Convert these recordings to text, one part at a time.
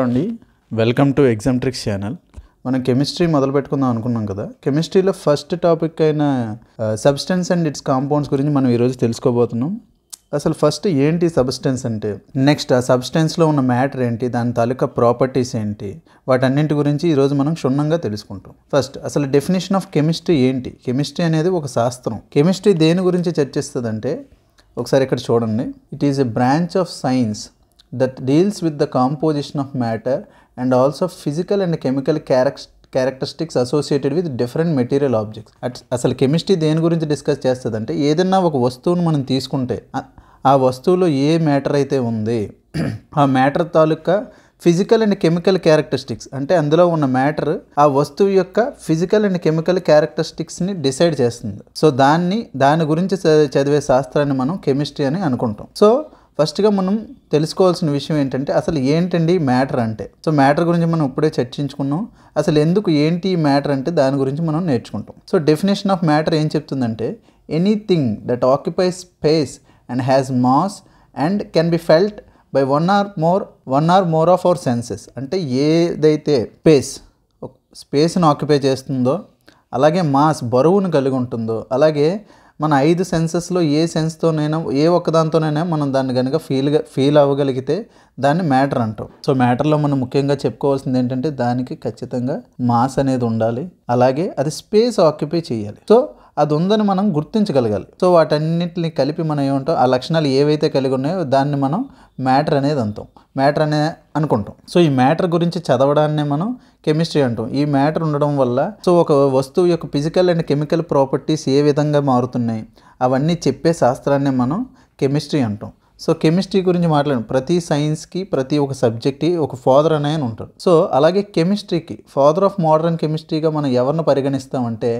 అండి welcome to exam tricks channel. మనం chemistry మొదలు పెట్టుకుందాం అనుకున్నాం కదా. కెమిస్ట్రీలో ఫస్ట్ టాపిక్ అయిన సబ్స్టెన్స్ అండ్ ఇట్స్ కాంపౌండ్స్ గురించి మనం ఈరోజు తెలుసుకోబోతున్నాం. అసలు ఫస్ట్ ఏంటి సబ్స్టెన్స్ అంటే, నెక్స్ట్ ఆ సబ్స్టెన్స్లో ఉన్న మ్యాటర్ ఏంటి, దాని తాలూకా ప్రాపర్టీస్ ఏంటి, వాటన్నింటి గురించి ఈరోజు మనం క్షుణ్ణంగా తెలుసుకుంటాం. ఫస్ట్ అసలు డెఫినేషన్ ఆఫ్ కెమిస్ట్రీ ఏంటి. కెమిస్ట్రీ అనేది ఒక శాస్త్రం. కెమిస్ట్రీ దేని గురించి చర్చిస్తుంది అంటే, ఒకసారి ఇక్కడ చూడండి. It is a branch of science that deals with the composition of matter and also physical and chemical characteristics associated with different material objects. అసలు కెమిస్ట్రీ దేని గురించి డిస్కస్ చేస్తుంది అంటే, ఏదైనా ఒక వస్తువును మనం తీసుకుంటే ఆ వస్తువులో ఏ మ్యాటర్ అయితే ఉంది ఆ matter taluka physical and chemical characteristics, అంటే అందులో ఉన్న మ్యాటర్ ఆ వస్తువు యొక్క ఫిజికల్ అండ్ కెమికల్ క్యారెక్టరిస్టిక్స్ని డిసైడ్ చేస్తుంది. సో దాని గురించి చదివే శాస్త్రాన్ని మనం కెమిస్ట్రీ అని అనుకుంటాం. సో ఫస్ట్గా మనం తెలుసుకోవాల్సిన విషయం ఏంటంటే, అసలు ఏంటండి మ్యాటర్ అంటే. సో మ్యాటర్ గురించి మనం ఇప్పుడే చర్చించుకున్నాం. అసలు ఎందుకు ఏంటి మ్యాటర్ అంటే దాని గురించి మనం నేర్చుకుంటాం. సో డెఫినేషన్ ఆఫ్ మ్యాటర్ ఏం చెప్తుందంటే, anything that occupies space and has mass and can be felt by one or more of our senses. అంటే ఏదైతే స్పేస్ని ఆక్యుపై చేస్తుందో, అలాగే మాస్ బరువును కలిగి ఉంటుందో, అలాగే మన 5 సెన్సెస్లో ఏ సెన్స్తోనైనా ఏ ఒక్కదాంతోనైనా మనం దాన్ని కనుక ఫీల్ అవ్వగలిగితే దాన్ని మ్యాటర్ అంటాం. సో మ్యాటర్లో మనం ముఖ్యంగా చెప్పుకోవాల్సింది ఏంటంటే, దానికి ఖచ్చితంగా మాస్ అనేది ఉండాలి, అలాగే అది స్పేస్ ఆక్యుపై చేయాలి. సో అది ఉందని మనం గుర్తించగలగాలి. సో వాటన్నిటిని కలిపి మనం ఏమంటాం, ఆ లక్షణాలు ఏవైతే కలిగి ఉన్నాయో దాన్ని మనం మ్యాటర్ అనేది అనుకుంటాం. సో ఈ మ్యాటర్ గురించి చదవడాన్నే మనం కెమిస్ట్రీ అంటాం. ఈ మ్యాటర్ ఉండడం వల్ల సో ఒక వస్తువు యొక్క physical and chemical properties A విధంగా మారుతున్నాయి అవన్నీ చెప్పే శాస్త్రాన్ని మనం కెమిస్ట్రీ అంటాం. సో కెమిస్ట్రీ గురించి ప్రతి సైన్స్కి ప్రతి ఒక్క సబ్జెక్ట్కి ఒక ఫాదర్ అనే ఆయన ఉంటాడు. సో అలాగే కెమిస్ట్రీకి ఫాదర్ ఆఫ్ మోడర్న్ కెమిస్ట్రీగా మనం ఎవరిని పరిగణిస్తామంటే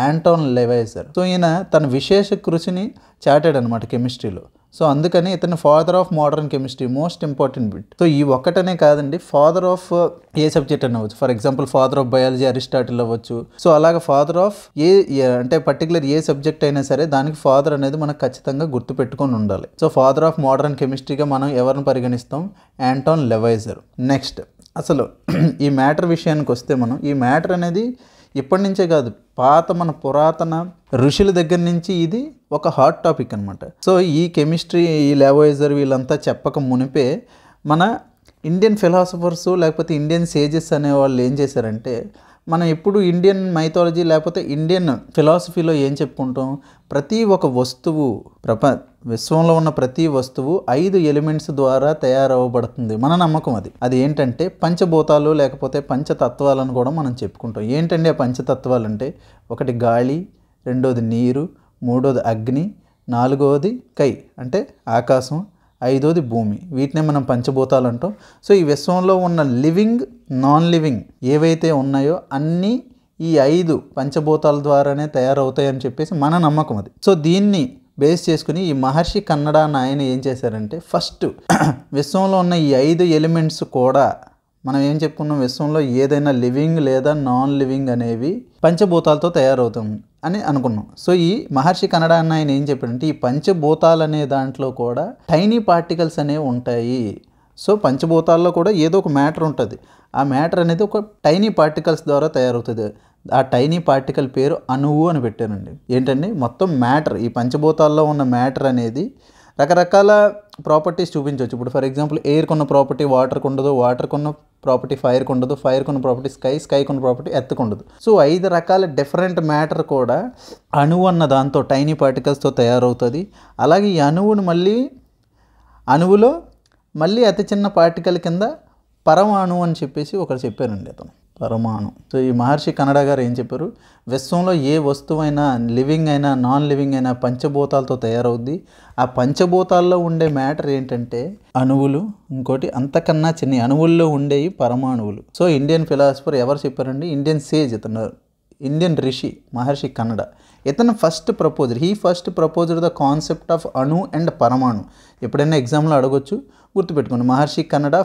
ఆంటోన్ లెవైజర్. సో ఈయన తన విశేష కృషిని చాటాడు అనమాట కెమిస్ట్రీలో. సో అందుకని ఇతను father of modern chemistry, most important bit. So ఈ ఒక్కటనే కాదండి, ఫాదర్ ఆఫ్ ఏ సబ్జెక్ట్ అని అవ్వచ్చు. For example father of biology Aristotle అవ్వచ్చు. సో అలాగే ఫాదర్ ఆఫ్ అంటే పర్టికులర్ ఏ సబ్జెక్ట్ అయినా సరే దానికి ఫాదర్ అనేది మనకు ఖచ్చితంగా గుర్తుపెట్టుకొని ఉండాలి. సో ఫాదర్ ఆఫ్ మోడర్న్ కెమిస్ట్రీగా మనం ఎవరిని పరిగణిస్తాం, ఆంటోన్ లెవైజర్. నెక్స్ట్ అసలు ఈ మ్యాటర్ విషయానికి వస్తే, మనం ఈ మ్యాటర్ అనేది ఇప్పటి నుంచే కాదు, మన పురాతన ఋషుల దగ్గర నుంచి ఇది ఒక హాట్ టాపిక్ అనమాట. సో ఈ కెమిస్ట్రీ, ఈ లెవైజర్ వీళ్ళంతా చెప్పక మునిపే మన ఇండియన్ ఫిలాసఫర్స్ లేకపోతే ఇండియన్ సేజెస్ అనే వాళ్ళు ఏం చేశారంటే, మనం ఎప్పుడు ఇండియన్ మైథాలజీ లేకపోతే ఇండియన్ ఫిలాసఫీలో ఏం చెప్పుకుంటాం, ప్రతి ఒక వస్తువు విశ్వంలో ఉన్న ప్రతి వస్తువు 5 ఎలిమెంట్స్ ద్వారా తయారవ్వబడుతుంది. మన నమ్మకం అది ఏంటంటే పంచభూతాలు లేకపోతే పంచతత్వాలను కూడా మనం చెప్పుకుంటాం. ఏంటంటే ఆ పంచతత్వాలు అంటే, ఒకటి గాలి, రెండోది నీరు, మూడోది అగ్ని, నాలుగోది అంటే ఆకాశం, ఐదోది భూమి. వీటినే మనం పంచభూతాలు అంటాం. సో ఈ విశ్వంలో ఉన్న లివింగ్, నాన్ లివింగ్ ఏవైతే ఉన్నాయో అన్నీ ఈ 5 పంచభూతాల ద్వారానే తయారవుతాయని చెప్పేసి మన నమ్మకం అది. సో దీన్ని బేస్ చేసుకుని ఈ మహర్షి కన్నడ అన్న ఆయన ఏం చేశారంటే, ఫస్ట్ విశ్వంలో ఉన్న ఈ 5 ఎలిమెంట్స్ కూడా మనం ఏం చెప్పుకున్నాం, విశ్వంలో ఏదైనా లివింగ్ లేదా నాన్ లివింగ్ అనేవి పంచభూతాలతో తయారవుతాం అని అనుకున్నాం. సో ఈ మహర్షి కన్నడ అన్న ఆయన ఏం చెప్పాడంటే, ఈ పంచభూతాలు అనే దాంట్లో కూడా టైనీ పార్టికల్స్ అనేవి ఉంటాయి. సో పంచభూతాల్లో కూడా ఏదో ఒక మ్యాటర్ ఉంటుంది. ఆ మ్యాటర్ అనేది ఒక టైనీ పార్టికల్స్ ద్వారా తయారవుతుంది. ఆ టైనీ పార్టికల్ పేరు అణువు అని పెట్టానండి. ఏంటండి, మొత్తం మ్యాటర్, ఈ పంచభూతాల్లో ఉన్న మ్యాటర్ అనేది రకరకాల ప్రాపర్టీస్ చూపించవచ్చు. ఇప్పుడు ఫర్ ఎగ్జాంపుల్ ఎయిర్కి ఉన్న ప్రాపర్టీ వాటర్కి ఉండదు, వాటర్కి ఉన్న ప్రాపర్టీ ఫైర్కి ఉండదు, ఫైర్కి ఉన్న ప్రాపర్టీ స్కైకి ఉన్న ప్రాపర్టీ ఎర్త్కి ఉండదు. సో 5 రకాల డిఫరెంట్ మ్యాటర్ కూడా అణువు అన్న దాంతో టైనీ పార్టికల్స్తో తయారవుతుంది. అలాగే ఈ అణువులో మళ్ళీ అతి చిన్న పార్టికల్ కింద పరమాణు అని చెప్పేసి ఒకరు చెప్పారండి, అతను పరమాణు. సో ఈ మహర్షి కన్నడ గారు ఏం చెప్పారు, విశ్వంలో ఏ వస్తువైనా లివింగ్ అయినా నాన్ లివింగ్ అయినా పంచభూతాలతో తయారవుద్ది. ఆ పంచభూతాల్లో ఉండే మ్యాటర్ ఏంటంటే అణువులు, ఇంకోటి అంతకన్నా చిన్న అణువుల్లో ఉండేవి పరమాణువులు. సో ఇండియన్ ఫిలాసఫర్ ఎవరు చెప్పారండి, ఇండియన్ సేజ్, ఇతను ఇండియన్ రిషి మహర్షి కన్నడ. ఇతను first proposed the concept of anu and paramanu. ఎప్పుడైనా ఎగ్జామ్లో అడగొచ్చు, గుర్తుపెట్టుకోండి. Maharshi Kanada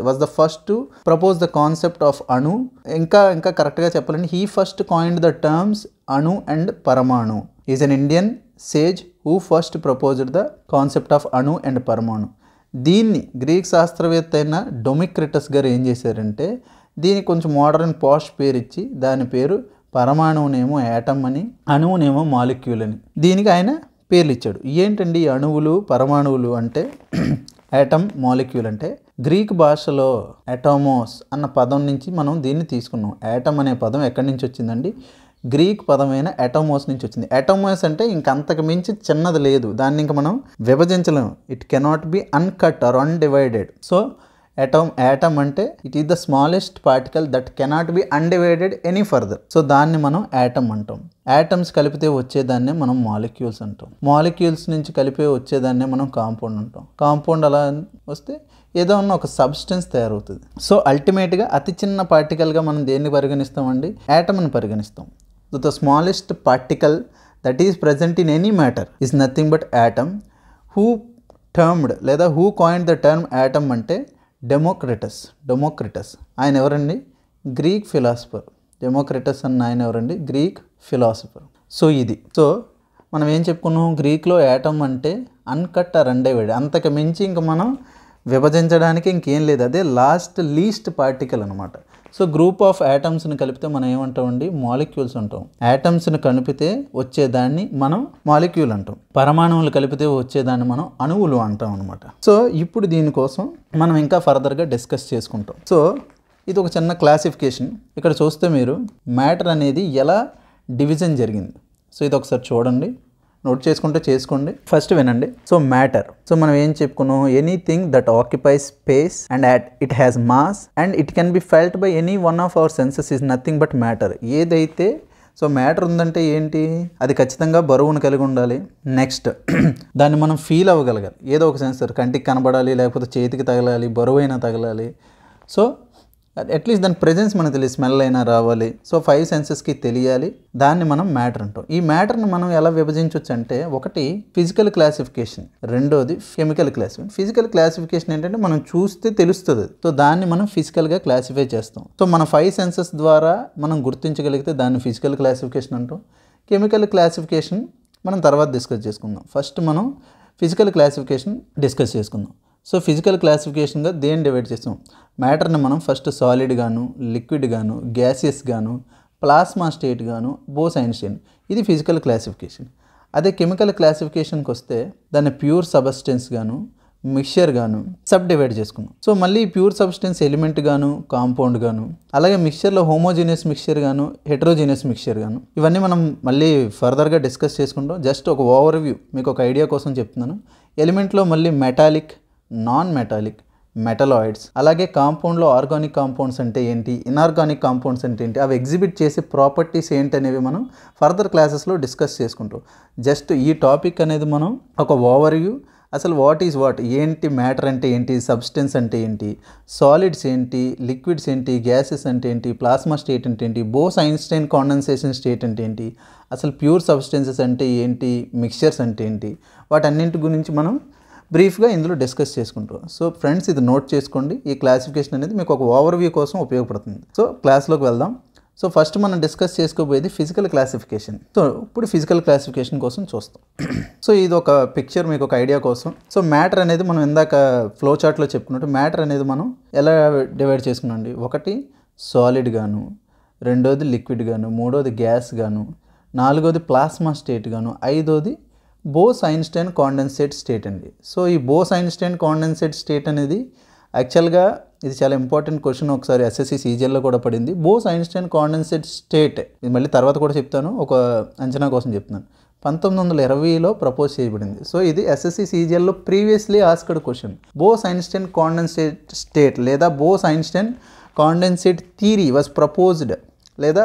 was the first to propose the concept of anu. ఇంకా కరెక్ట్గా చెప్పాలంటే, he first coined the terms anu and paramanu. Is an Indian sage who first proposed the concept of anu and paramanu. దీన్ని Greek శాస్త్రవేత్త అయిన డొమిక్రిటస్ గారు ఏం చేశారంటే దీనికి కొంచెం మోడర్న్ పాష్ పేరు ఇచ్చి దాని పేరు పరమాణువునేమో యాటమ్ అని, అణువునేమో మాలిక్యూల్ అని దీనికి ఆయన పేర్లు ఇచ్చాడు. ఏంటండి అణువులు పరమాణువులు అంటే యాటమ్ మాలిక్యూల్ అంటే గ్రీక్ భాషలో అటామోస్ అన్న పదం నుంచి మనం దీన్ని తీసుకున్నాం. యాటమ్ అనే పదం ఎక్కడి నుంచి వచ్చిందండి? గ్రీక్ పదమైన అటామోస్ నుంచి వచ్చింది. అటామోస్ అంటే ఇంకంతకు మించి చిన్నది లేదు, దాన్ని ఇంక మనం విభజించలేము. It cannot be uncut or undivided. So atom అంటే it is the smallest particle that cannot be undivided any further. So దాన్ని మనం యాటమ్ అంటాం. యాటమ్స్ కలిపితే వచ్చేదాన్నే మనం మాలిక్యూల్స్ అంటాం. మాలిక్యూల్స్ నుంచి కలిపి వచ్చేదాన్నే మనం కాంపౌండ్ అంటాం. కాంపౌండ్ అలా వస్తే ఏదో ఉన్న ఒక సబ్స్టెన్స్ తయారవుతుంది. సో అల్టిమేట్గా అతి చిన్న పార్టికల్గా మనం దేన్ని పరిగణిస్తామండి? యాటమ్ని పరిగణిస్తాం. So the smallest particle that is present in any matter is nothing but atom. Who termed లేదా who coined the term atom అంటే డెమోక్రిటస్. ఆయన ఎవరండి? Greek philosopher. డెమోక్రిటస్ అన్న ఆయన ఎవరండి? Greek philosopher. సో ఇది మనం ఏం చెప్పుకున్నాం? గ్రీక్లో యాటమ్ అంటే అన్కట్ ఆర్ అన్డివైడెడ్, అంతకు మించి ఇంక మనం విభజించడానికి ఇంకేం లేదు, అదే లీస్ట్ పార్టికల్ అనమాట. సో గ్రూప్ ఆఫ్ యాటమ్స్ని కలిపితే మనం ఏమంటామండి? మాలిక్యూల్స్ అంటాం. యాటమ్స్ని కలిపితే వచ్చేదాన్ని మనం మాలిక్యూల్ అంటాం. పరమాణువులు కలిపితే వచ్చేదాన్ని మనం అణువులు అంటాం అనమాట. సో ఇప్పుడు దీనికోసం మనం ఇంకా ఫర్దర్గా డిస్కస్ చేసుకుంటాం. సో ఇది ఒక చిన్న క్లాసిఫికేషన్. ఇక్కడ చూస్తే మీరు మ్యాటర్ అనేది ఎలా డివిజన్ జరిగింది. సో ఇది ఒకసారి చూడండి, నోట్ చేసుకుంటే చేసుకోండి. ఫస్ట్ వినండి. సో మ్యాటర్, సో మనం ఏం చెప్పుకున్నాం? Anything that occupies space and it has mass and it can be felt by any one of our senses is nothing but matter. ఏదైతే సో మ్యాటర్ ఉందంటే ఏంటి? అది ఖచ్చితంగా బరువును కలిగి ఉండాలి. నెక్స్ట్ దాన్ని మనం ఫీల్ అవ్వగలగాలి. ఏదో ఒక సెన్సర్, కంటికి కనబడాలి, లేకపోతే చేతికి తగలాలి, బరువైనా తగలాలి. సో అట్లీస్ట్ దాని ప్రెజెన్స్ మనకు తెలియదు, స్మెల్ అయినా రావాలి. సో 5 సెన్సెస్కి తెలియాలి. దాన్ని మనం మ్యాటర్ అంటాం. ఈ మ్యాటర్ని మనం ఎలా విభజించవచ్చు అంటే, ఒకటి ఫిజికల్ క్లాసిఫికేషన్, రెండోది కెమికల్ క్లాసిఫికేషన్. ఫిజికల్ క్లాసిఫికేషన్ ఏంటంటే మనం చూస్తే తెలుస్తుంది. సో దాన్ని మనం ఫిజికల్గా క్లాసిఫై చేస్తాం. సో మన 5 సెన్సెస్ ద్వారా మనం గుర్తించగలిగితే దాన్ని ఫిజికల్ క్లాసిఫికేషన్ అంటాం. కెమికల్ క్లాసిఫికేషన్ మనం తర్వాత డిస్కస్ చేసుకుందాం. ఫస్ట్ మనం ఫిజికల్ క్లాసిఫికేషన్ డిస్కస్ చేసుకుందాం. సో ఫిజికల్ క్లాసిఫికేషన్గా దేన్ని డివైడ్ చేస్తాం? మ్యాటర్ని మనం ఫస్ట్ సాలిడ్ గాను, లిక్విడ్ గాను, గ్యాసియస్ గాను, ప్లాస్మా స్టేట్ గాను, బోస్ ఐన్స్టైన్. ఇది ఫిజికల్ క్లాసిఫికేషన్. అదే కెమికల్ క్లాసిఫికేషన్కి వస్తే దాన్ని ప్యూర్ సబ్స్టెన్స్ గాను, మిక్చర్ గాను సబ్ డివైడ్ చేసుకున్నాం. సో మళ్ళీ ప్యూర్ సబ్స్టెన్స్ ఎలిమెంట్ గాను, కాంపౌండ్ గాను, అలాగే మిక్చర్లో హోమోజీనియస్ మిక్చర్ గాను, హెటరోజీనియస్ మిక్చర్ గాను, ఇవన్నీ మనం మళ్ళీ ఫర్దర్గా డిస్కస్ చేసుకుంటాం. జస్ట్ ఒక ఓవర్ వ్యూ మీకు ఒక ఐడియా కోసం చెప్తున్నాను. ఎలిమెంట్లో మళ్ళీ మెటాలిక్, నాన్ మెటాలిక్, మెటలాయిడ్స్, అలాగే కాంపౌండ్లో ఆర్గానిక్ కాంపౌండ్స్ అంటే ఏంటి, ఇన్ఆర్గానిక్ కాంపౌండ్స్ అంటే ఏంటి, అవి ఎగ్జిబిట్ చేసే ప్రాపర్టీస్ ఏంటి అనేవి మనం ఫర్దర్ క్లాసెస్లో డిస్కస్ చేసుకుంటాం. జస్ట్ ఈ టాపిక్ అనేది మనం ఒక ఓవర్ వ్యూ, అసలు వాట్ ఈజ్ వాట్, ఏంటి మ్యాటర్ అంటే ఏంటి, సబ్స్టెన్స్ అంటే ఏంటి, సాలిడ్స్ ఏంటి, లిక్విడ్స్ ఏంటి, గ్యాసెస్ అంటే ఏంటి, ప్లాస్మా స్టేట్ అంటే ఏంటి, బోస్ ఐన్స్టైన్ కాండెన్సేషన్ స్టేట్ అంటే ఏంటి, అసలు ప్యూర్ సబ్స్టెన్సెస్ అంటే ఏంటి, మిక్చర్స్ అంటే ఏంటి, వాటన్నింటి గురించి మనం బ్రీఫ్గా ఇందులో డిస్కస్ చేసుకుంటాం. సో ఫ్రెండ్స్, ఇది నోట్ చేసుకోండి. ఈ క్లాసిఫికేషన్ అనేది మీకు ఒక ఓవర్వ్యూ కోసం ఉపయోగపడుతుంది. సో క్లాస్లోకి వెళ్దాం. సో ఫస్ట్ మనం డిస్కస్ చేసుకోబోయేది ఫిజికల్ క్లాసిఫికేషన్. సో ఇప్పుడు ఫిజికల్ క్లాసిఫికేషన్ కోసం చూస్తాం. సో ఇది ఒక పిక్చర్, మీకు ఒక ఐడియా కోసం. సో మ్యాటర్ అనేది మనం ఇందాక ఫ్లో చార్ట్లో చెప్పుకున్నట్టు మ్యాటర్ అనేది మనం ఎలా డివైడ్ చేసుకున్నాండి? ఒకటి సాలిడ్ గాను, రెండోది లిక్విడ్ గాను, మూడోది గ్యాస్ గాను, నాలుగోది ప్లాస్మా స్టేట్ గాను, ఐదోది బోస్ ఐన్స్టైన్ కాండెన్సేట్ స్టేట్ అండి. సో ఈ బోస్ ఐన్స్టైన్ కాండెన్సేట్ స్టేట్ అనేది యాక్చువల్గా ఇది చాలా ఇంపార్టెంట్ క్వశ్చన్, ఒకసారి ఎస్ఎస్సి సీజీఎల్లో కూడా పడింది. బోస్ ఐన్స్టైన్ కాండెన్సేట్ స్టేట్, ఇది మళ్ళీ తర్వాత కూడా చెప్తాను, ఒక అంచనా కోసం చెప్తున్నాను. 1920లో ప్రపోజ్ చేయబడింది. సో ఇది ఎస్ఎస్సి సీజీఎల్లో previously asked question. Bose Einstein condensate state లేదా Bose Einstein condensate theory was proposed లేదా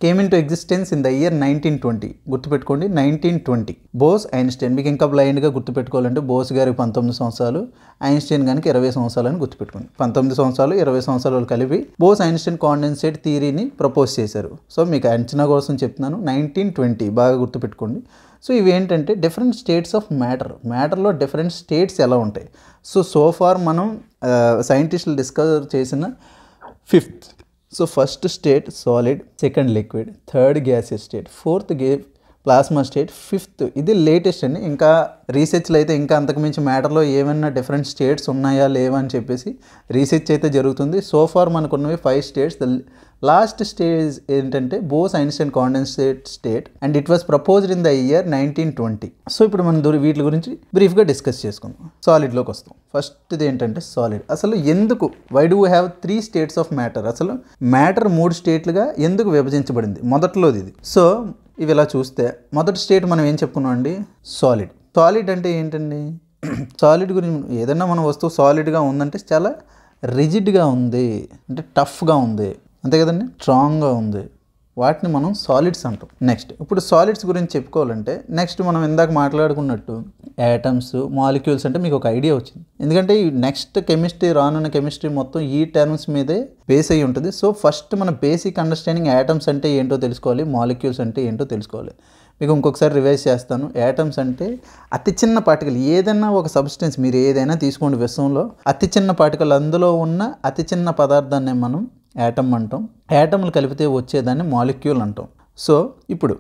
came into existence in the year 1920. గుర్తుపెట్టుకోండి, 1920. బోస్ ఐన్స్టైన్, మీకు ఇంకా బ్లైండ్గా గుర్తుపెట్టుకోవాలంటే బోస్ గారికి 19 సంవత్సరాలు, ఐన్స్టైన్ గారికి 20 సంవత్సరాలు అని గుర్తుపెట్టుకోండి. 19 సంవత్సరాలు 20 సంవత్సరాలు కలిపి బోస్ ఐన్స్టైన్ కాండెన్సేట్ థియరీని ప్రపోజ్ చేశారు. సో మీకు అంచనా కోసం చెప్తున్నాను, 1920 బాగా గుర్తుపెట్టుకోండి. సో ఇవి ఏంటంటే డిఫరెంట్ స్టేట్స్ ఆఫ్ మ్యాటర్లో డిఫరెంట్ స్టేట్స్ ఎలా ఉంటాయి. సో ఫార్ మనం సైంటిస్టులు డిస్కవర్ చేసిన 5th. So first state solid, second liquid, third gaseous state, plasma state. Fifth ఇది లేటెస్ట్ అండి, ఇంకా రీసెర్చ్లో అయితే ఇంకా అంతకుమించి మ్యాటర్లో ఏమైనా డిఫరెంట్ స్టేట్స్ ఉన్నాయా లేవా అని చెప్పేసి రీసెర్చ్ అయితే జరుగుతుంది. సో ఫార్ మనకున్నవి 5 స్టేట్స్. ద లాస్ట్ స్టేజ్ ఏంటంటే Bose Einstein condensate state and it was proposed in the year 1920. So ఇప్పుడు మనం వీటి గురించి బ్రీఫ్గా డిస్కస్ చేసుకుందాం. సాలిడ్లోకి వస్తాం. ఫస్ట్ది ఏంటంటే సాలిడ్. అసలు ఎందుకు why do have 3 states of matter? అసలు మ్యాటర్ 3 స్టేట్లుగా ఎందుకు విభజించబడింది? మొదట్లోది ఇది. సో ఇవి ఇలా చూస్తే మొదటి స్టేట్ మనం ఏం చెప్పుకున్నాం అండి? సాలిడ్. సాలిడ్ అంటే ఏంటండి? సాలిడ్ గురించి ఏదైనా మన వస్తువు సాలిడ్గా ఉందంటే చాలా రిజిడ్గా ఉంది, అంటే టఫ్గా ఉంది, అంతే కదండి, స్ట్రాంగ్గా ఉంది, వాటిని మనం సాలిడ్స్ అంటాం. నెక్స్ట్ ఇప్పుడు సాలిడ్స్ గురించి చెప్పుకోవాలంటే నెక్స్ట్ మనం ఇందాక మాట్లాడుకున్నట్టు యాటమ్స్, మాలిక్యూల్స్ అంటే మీకు ఒక ఐడియా వచ్చింది. ఎందుకంటే ఈ నెక్స్ట్ కెమిస్ట్రీ, రానున్న కెమిస్ట్రీ మొత్తం ఈ టర్మ్స్ మీదే బేస్ అయ్యి ఉంటుంది. సో ఫస్ట్ మన బేసిక్ అండర్స్టాండింగ్ యాటమ్స్ అంటే ఏంటో తెలుసుకోవాలి, మాలిక్యూల్స్ అంటే ఏంటో తెలుసుకోవాలి. మీకు ఇంకొకసారి రివైజ్ చేస్తాను. యాటమ్స్ అంటే అతి చిన్న పార్టికల్. ఏదైనా ఒక సబ్స్టెన్స్ మీరు ఏదైనా తీసుకోండి విశ్వంలో, అతి చిన్న పార్టికల్, అందులో ఉన్న అతి చిన్న పదార్థాన్ని మనం యాటమ్ అంటాం. యాటమ్లు కలిపితే వచ్చేదాన్ని మాలిక్యూల్ అంటాం. సో ఇప్పుడు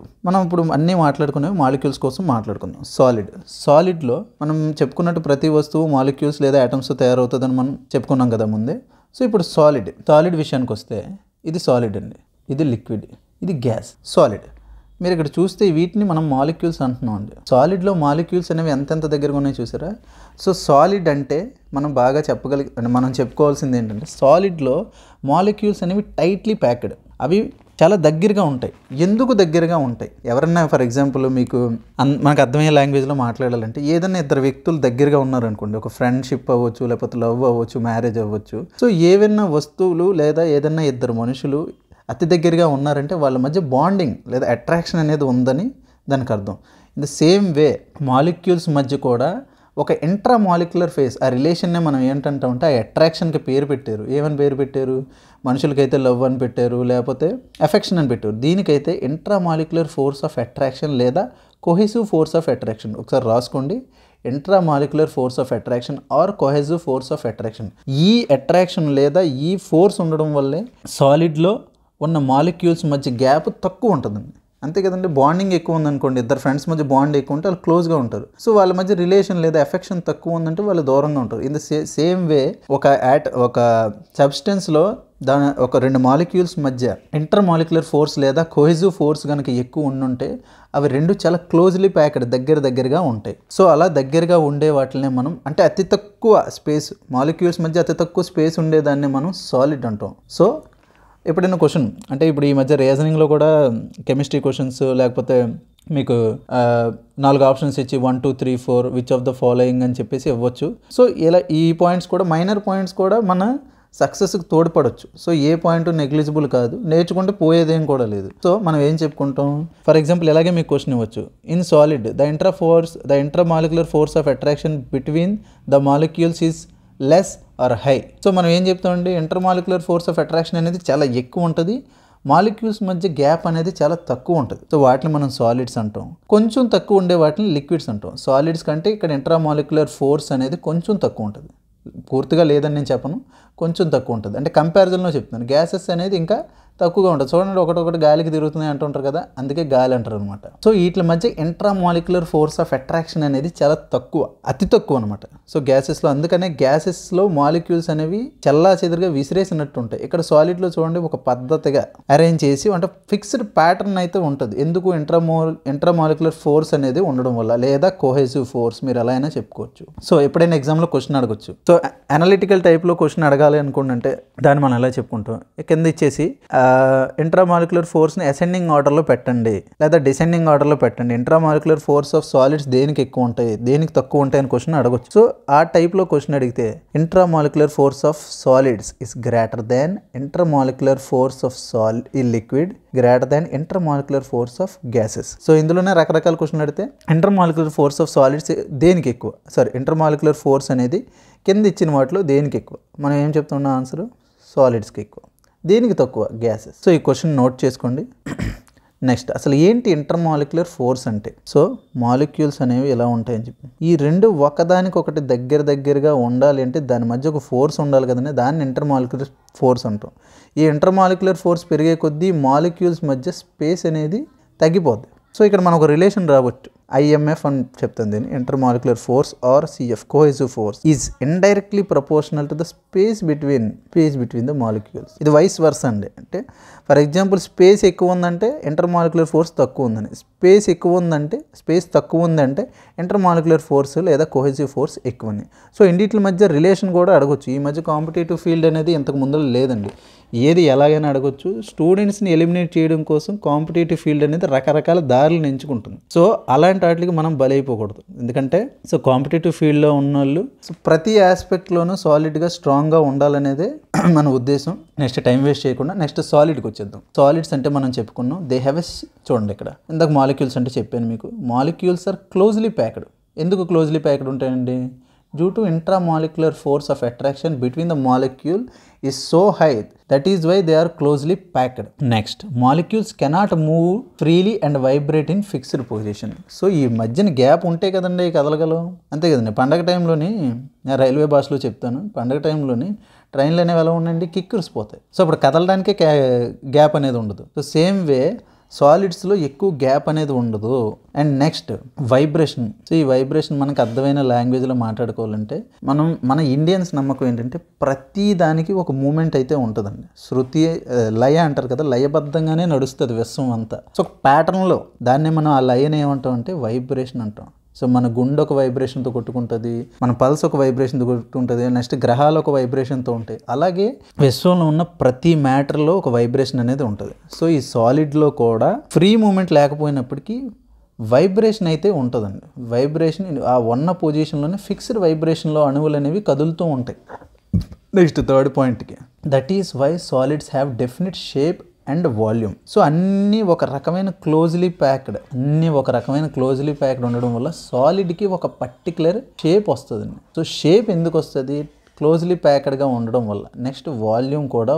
అన్నీ మాట్లాడుకునేవి మాలిక్యూల్స్ కోసం మాట్లాడుకుందాం. సాలిడ్లో మనం చెప్పుకున్నట్టు ప్రతి వస్తువు మాలిక్యూల్స్ లేదా యాటమ్స్ తయారవుతుందని మనం చెప్పుకున్నాం కదా ముందే. సో ఇప్పుడు సాలిడ్ విషయానికి వస్తే ఇది సాలిడ్ అండి, ఇది లిక్విడ్, ఇది గ్యాస్. సాలిడ్ మీరు ఇక్కడ చూస్తే వీటిని మనం మాలిక్యూల్స్ అంటున్నాం అండి. సాలిడ్లో మాలిక్యూల్స్ అనేవి ఎంతెంత దగ్గరగా ఉన్నాయో చూసారా? సో సాలిడ్ అంటే మనం బాగా మనం చెప్పుకోవాల్సింది ఏంటంటే సాలిడ్లో మాలిక్యూల్స్ అనేవి టైట్లీ ప్యాక్డ్, అవి చాలా దగ్గరగా ఉంటాయి. ఎందుకు దగ్గరగా ఉంటాయి? ఎవరన్నా ఫర్ ఎగ్జాంపుల్ మనకు అర్థమయ్యే లాంగ్వేజ్లో మాట్లాడాలంటే ఏదైనా ఇద్దరు వ్యక్తులు దగ్గరగా ఉన్నారనుకోండి, ఒక ఫ్రెండ్షిప్ అవ్వచ్చు, లేకపోతే లవ్ అవ్వచ్చు, మ్యారేజ్ అవ్వచ్చు. సో ఏవైనా వస్తువులు లేదా ఏదైనా ఇద్దరు మనుషులు అతి దగ్గరగా ఉన్నారంటే వాళ్ళ మధ్య బాండింగ్ లేదా అట్రాక్షన్ అనేది ఉందని దానికి అర్థం. In the same way molecules మధ్య కూడా ఒక ఇంట్రా మాలిక్యులర్ ఫేజ్, ఆ రిలేషన్నే మనం ఏంటంటామంటే ఆ అట్రాక్షన్కి పేరు పెట్టారు. ఏమని పేరు పెట్టారు? మనుషులకైతే లవ్ అని పెట్టారు, లేకపోతే ఎఫెక్షన్ అని పెట్టారు. దీనికైతే intra molecular force of attraction లేదా కొహెసివ్ ఫోర్స్ ఆఫ్ అట్రాక్షన్. ఒకసారి రాసుకోండి, intra molecular force of attraction or cohesive force of attraction. ఈ అట్రాక్షన్ లేదా ఈ ఫోర్స్ ఉండడం వల్లే సాలిడ్లో ఉన్న మాలిక్యూల్స్ మధ్య గ్యాప్ తక్కువ ఉంటుందండి. అంతే కదండి, బాండింగ్ ఎక్కువ ఉందనుకోండి, ఇద్దరు ఫ్రెండ్స్ మధ్య బాండ్ ఎక్కువ ఉంటే వాళ్ళు క్లోజ్గా ఉంటారు. సో వాళ్ళ మధ్య రిలేషన్ లేదా ఎఫెక్షన్ తక్కువ ఉందంటే వాళ్ళు దూరంగా ఉంటారు. ఇన్ ద సేమ్ వే ఒక సబ్స్టెన్స్లో ఒక 2 మాలిక్యూల్స్ మధ్య ఇంటర్ మాలిక్యులర్ ఫోర్స్ లేదా కోహెసివ్ ఫోర్స్ కనుక ఎక్కువ ఉండుంటే అవి 2 చాలా క్లోజ్లీ ప్యాక్డ్, దగ్గరగా ఉంటాయి. సో అలా దగ్గరగా ఉండే వాటినే మనం అంటే అతి తక్కువ స్పేస్, మాలిక్యూల్స్ మధ్య అతి తక్కువ స్పేస్ ఉండేదాన్ని మనం సాలిడ్ అంటాం. సో ఎప్పుడైనా క్వశ్చన్ అంటే ఇప్పుడు ఈ మధ్య రీజనింగ్లో కూడా కెమిస్ట్రీ క్వశ్చన్స్ లేకపోతే మీకు 4 ఆప్షన్స్ ఇచ్చి 1, 2, 3, 4 విచ్ ఆఫ్ ద ఫాలోయింగ్ అని చెప్పేసి ఇవ్వచ్చు. సో ఇలా ఈ పాయింట్స్ కూడా మైనర్ పాయింట్స్ కూడా మన సక్సెస్కి తోడ్పడవచ్చు. సో ఏ పాయింట్ నెగ్లిజిబుల్ కాదు, నేర్చుకుంటే పోయేదేం కూడా లేదు. సో మనం ఏం చెప్పుకుంటాం? ఫర్ ఎగ్జాంపుల్ ఇలాగే మీకు క్వశ్చన్ ఇవ్వచ్చు. In solid the intra molecular force of attraction between the molecules is less or high. So మనం ఏం చెప్తామండి? Inter molecular force of attraction అనేది చాలా ఎక్కువ ఉంటుంది, మాలిక్యూల్స్ మధ్య గ్యాప్ అనేది చాలా తక్కువ ఉంటుంది. సో వాటిని మనం సాలిడ్స్ అంటాం. కొంచెం తక్కువ ఉండే వాటిని లిక్విడ్స్ అంటాం. సాలిడ్స్ కంటే ఇక్కడ ఇంట్రా మాలిక్యులర్ ఫోర్స్ అనేది కొంచెం తక్కువ ఉంటుంది, పూర్తిగా లేదని నేను చెప్పను, కొంచెం తక్కువ ఉంటుంది. అంటే కంపారిజన్లో చెప్తున్నాను. గ్యాసెస్ అనేది ఇంకా తక్కువగా ఉంటుంది. చూడండి, ఒకటి గాలికి తిరుగుతున్నాయి అంటుంటారు కదా, అందుకే గాలి అంటారు అనమాట. సో వీటి మధ్య intra molecular force of attraction అనేది చాలా తక్కువ, అతి తక్కువ అనమాట. సో గ్యాసెస్లో, అందుకనే గ్యాసెస్లో మాలిక్యూల్స్ అనేవి చల్లా చెదురుగా విసిరేసినట్టు ఉంటాయి. ఇక్కడ సాలిడ్లో చూడండి ఒక పద్ధతిగా అరేంజ్ చేసి అంటే ఫిక్స్డ్ ప్యాటర్న్ అయితే ఉంటుంది. ఎందుకు? ఇంట్రా మాలిక్యులర్ ఫోర్స్ అనేది ఉండడం వల్ల, లేదా కోహెసివ్ ఫోర్స్, మీరు ఎలా అయినా చెప్పుకోవచ్చు. సో ఎప్పుడైనా ఎగ్జామ్లో క్వశ్చన్ అడగచ్చు. సో అనలిటికల్ టైప్లో క్వశ్చన్ అడగాలి అనుకోండి అంటే దాన్ని మనం ఎలా చెప్పుకుంటాం? కింద ఇచ్చేసి ఇంట్రామాలిక్యులర్ ఫోర్స్ని అసెండింగ్ ఆర్డర్లో పెట్టండి లేదా డిసెండింగ్ ఆర్డర్లో పెట్టండి. ఇంట్రామాలిక్యులర్ ఫోర్స్ ఆఫ్ సాలిడ్స్ దేనికి ఎక్కువ ఉంటాయి, దేనికి తక్కువ ఉంటాయి అని క్వశ్చన్ అడగచ్చు. సో ఆ టైప్లో క్వశ్చన్ అడిగితే intramolecular force of solids is greater than intermolecular force of liquid greater than intermolecular force of gases. So ఇందులోనే రకరకాల క్వశ్చన్ అడిగితే ఇంటర్మాలిక్యులర్ ఫోర్స్ ఆఫ్ సాలిడ్స్ దేనికి ఎక్కువ, ఇంటర్మాలిక్యులర్ ఫోర్స్ అనేది కింద ఇచ్చిన వాటిలో దేనికి ఎక్కువ? మనం ఏం చెప్తున్నా ఆన్సర్? సాలిడ్స్కి ఎక్కువ. దేనికి తక్కువ? గ్యాసెస్. సో ఈ క్వశ్చన్ నోట్ చేసుకోండి. నెక్స్ట్, అసలు ఏంటి ఇంటర్మాలిక్యులర్ ఫోర్స్ అంటే? సో మాలిక్యూల్స్ అనేవి ఎలా ఉంటాయని చెప్పి, ఈ 2 ఒకదానికొకటి దగ్గరగా ఉండాలి అంటే దాని మధ్య ఒక ఫోర్స్ ఉండాలి కదండి, దాన్ని ఇంటర్మాలిక్యులర్ ఫోర్స్ అంటాం. ఈ ఇంటర్మాలిక్యులర్ ఫోర్స్ పెరిగే కొద్దీ మాలిక్యూల్స్ మధ్య స్పేస్ అనేది తగ్గిపోద్ది. సో ఇక్కడ మనకు రిలేషన్ రావచ్చు. IMF అని చెప్తుంది దీన్ని, intermolecular force or CF, cohesive force is indirectly proportional to the space between the molecules. ఇది వైస్ వర్స అండి. అంటే ఫర్ ఎగ్జాంపుల్ స్పేస్ ఎక్కువ ఉందంటే ఇంటర్మాలిక్యులర్ ఫోర్స్ తక్కువ ఉందని, స్పేస్ తక్కువ ఉందంటే ఇంటర్మాలిక్యులర్ ఫోర్స్ లేదా కోహెసివ్ ఫోర్స్ ఎక్కువని. సో ఇండిట్ల మధ్య రిలేషన్ కూడా అడగొచ్చు. ఈ మధ్య కాంపిటేటివ్ ఫీల్డ్ అనేది ఇంతకు ముందు లేదండి. ఏది ఎలాగైనా అడగొచ్చు. స్టూడెంట్స్ని ఎలిమినేట్ చేయడం కోసం కాంపిటేటివ్ ఫీల్డ్ అనేది రకరకాల దారులను ఎంచుకుంటుంది. సో అలాంటి వాటికి మనం బలైపోకూడదు. ఎందుకంటే సో కాంపిటేటివ్ ఫీల్డ్లో ఉన్న వాళ్ళు సో ప్రతి ఆస్పెక్ట్లోనూ సాలిడ్గా స్ట్రాంగ్గా ఉండాలనేదే మన ఉద్దేశం. నెక్స్ట్ టైం వేస్ట్ చేయకుండా నెక్స్ట్ సాలిడ్కి వచ్చేద్దాం. సాలిడ్స్ అంటే మనం చెప్పుకున్నాం దే హ్యావ్ ఎ, చూడండి ఇక్కడ ఇందాక మాలిక్యూల్స్ అంటే చెప్పాను మీకు. Molecules are closely packed. ఎందుకు క్లోజ్లీ ప్యాక్డ్ ఉంటాయండి? Due to intramolecular force of attraction between the molecule is so high, that is why they are closely packed. Next, molecules cannot move freely and vibrate in fixed position. So ఈ మధ్యన gap ఉంటే కదండి కదలగలం, అంతే కదండి. పండగ టైంలోని నేను railway భాషలో చెప్తాను, పండగ టైంలోని ట్రైన్లు అనేవి ఎలా ఉండండి, కిక్కుర్స్ పోతాయి. సో అప్పుడు కదలడానికే గ్యాప్ అనేది ఉండదు. సో సేమ్ వే సాలిడ్స్లో ఎక్కువ గ్యాప్ అనేది ఉండదు. And next vibration. సో ఈ వైబ్రేషన్ మనకు అర్థమైన లాంగ్వేజ్లో మాట్లాడుకోవాలంటే మన ఇండియన్స్ నమ్మకం ఏంటంటే ప్రతి దానికి ఒక మూమెంట్ అయితే ఉంటుందండి. శృతి లయ అంటారు కదా, లయబద్ధంగానే నడుస్తుంది విశ్వం అంతా. సో ప్యాటర్న్లో దాన్నే మనం ఆ లయని ఏమంటాం అంటే వైబ్రేషన్ అంటాం. సో మన గుండె ఒక వైబ్రేషన్తో కొట్టుకుంటుంది, మన పల్స్ ఒక వైబ్రేషన్తో కొట్టుకుంటుంది, నెక్స్ట్ గ్రహాలు ఒక వైబ్రేషన్తో ఉంటాయి. అలాగే విశ్వంలో ఉన్న ప్రతి మ్యాటర్లో ఒక వైబ్రేషన్ అనేది ఉంటుంది. సో ఈ సాలిడ్లో కూడా ఫ్రీ మూమెంట్ లేకపోయినప్పటికీ వైబ్రేషన్ అయితే ఉంటుందండి. వైబ్రేషన్ ఆ ఉన్న పొజిషన్లోనే ఫిక్స్డ్ వైబ్రేషన్లో అణువులు అనేవి కదులుతూ ఉంటాయి. నెక్స్ట్ థర్డ్ పాయింట్కి, that is why solids have definite shape and volume. So అన్నీ ఒక రకమైన క్లోజ్లీ ప్యాక్డ్ ఉండడం వల్ల సాలిడ్కి ఒక పర్టికులర్ షేప్ వస్తుందండి. సో షేప్ ఎందుకు వస్తుంది? క్లోజ్లీ ప్యాక్డ్గా ఉండడం వల్ల. నెక్స్ట్ వాల్యూమ్ కూడా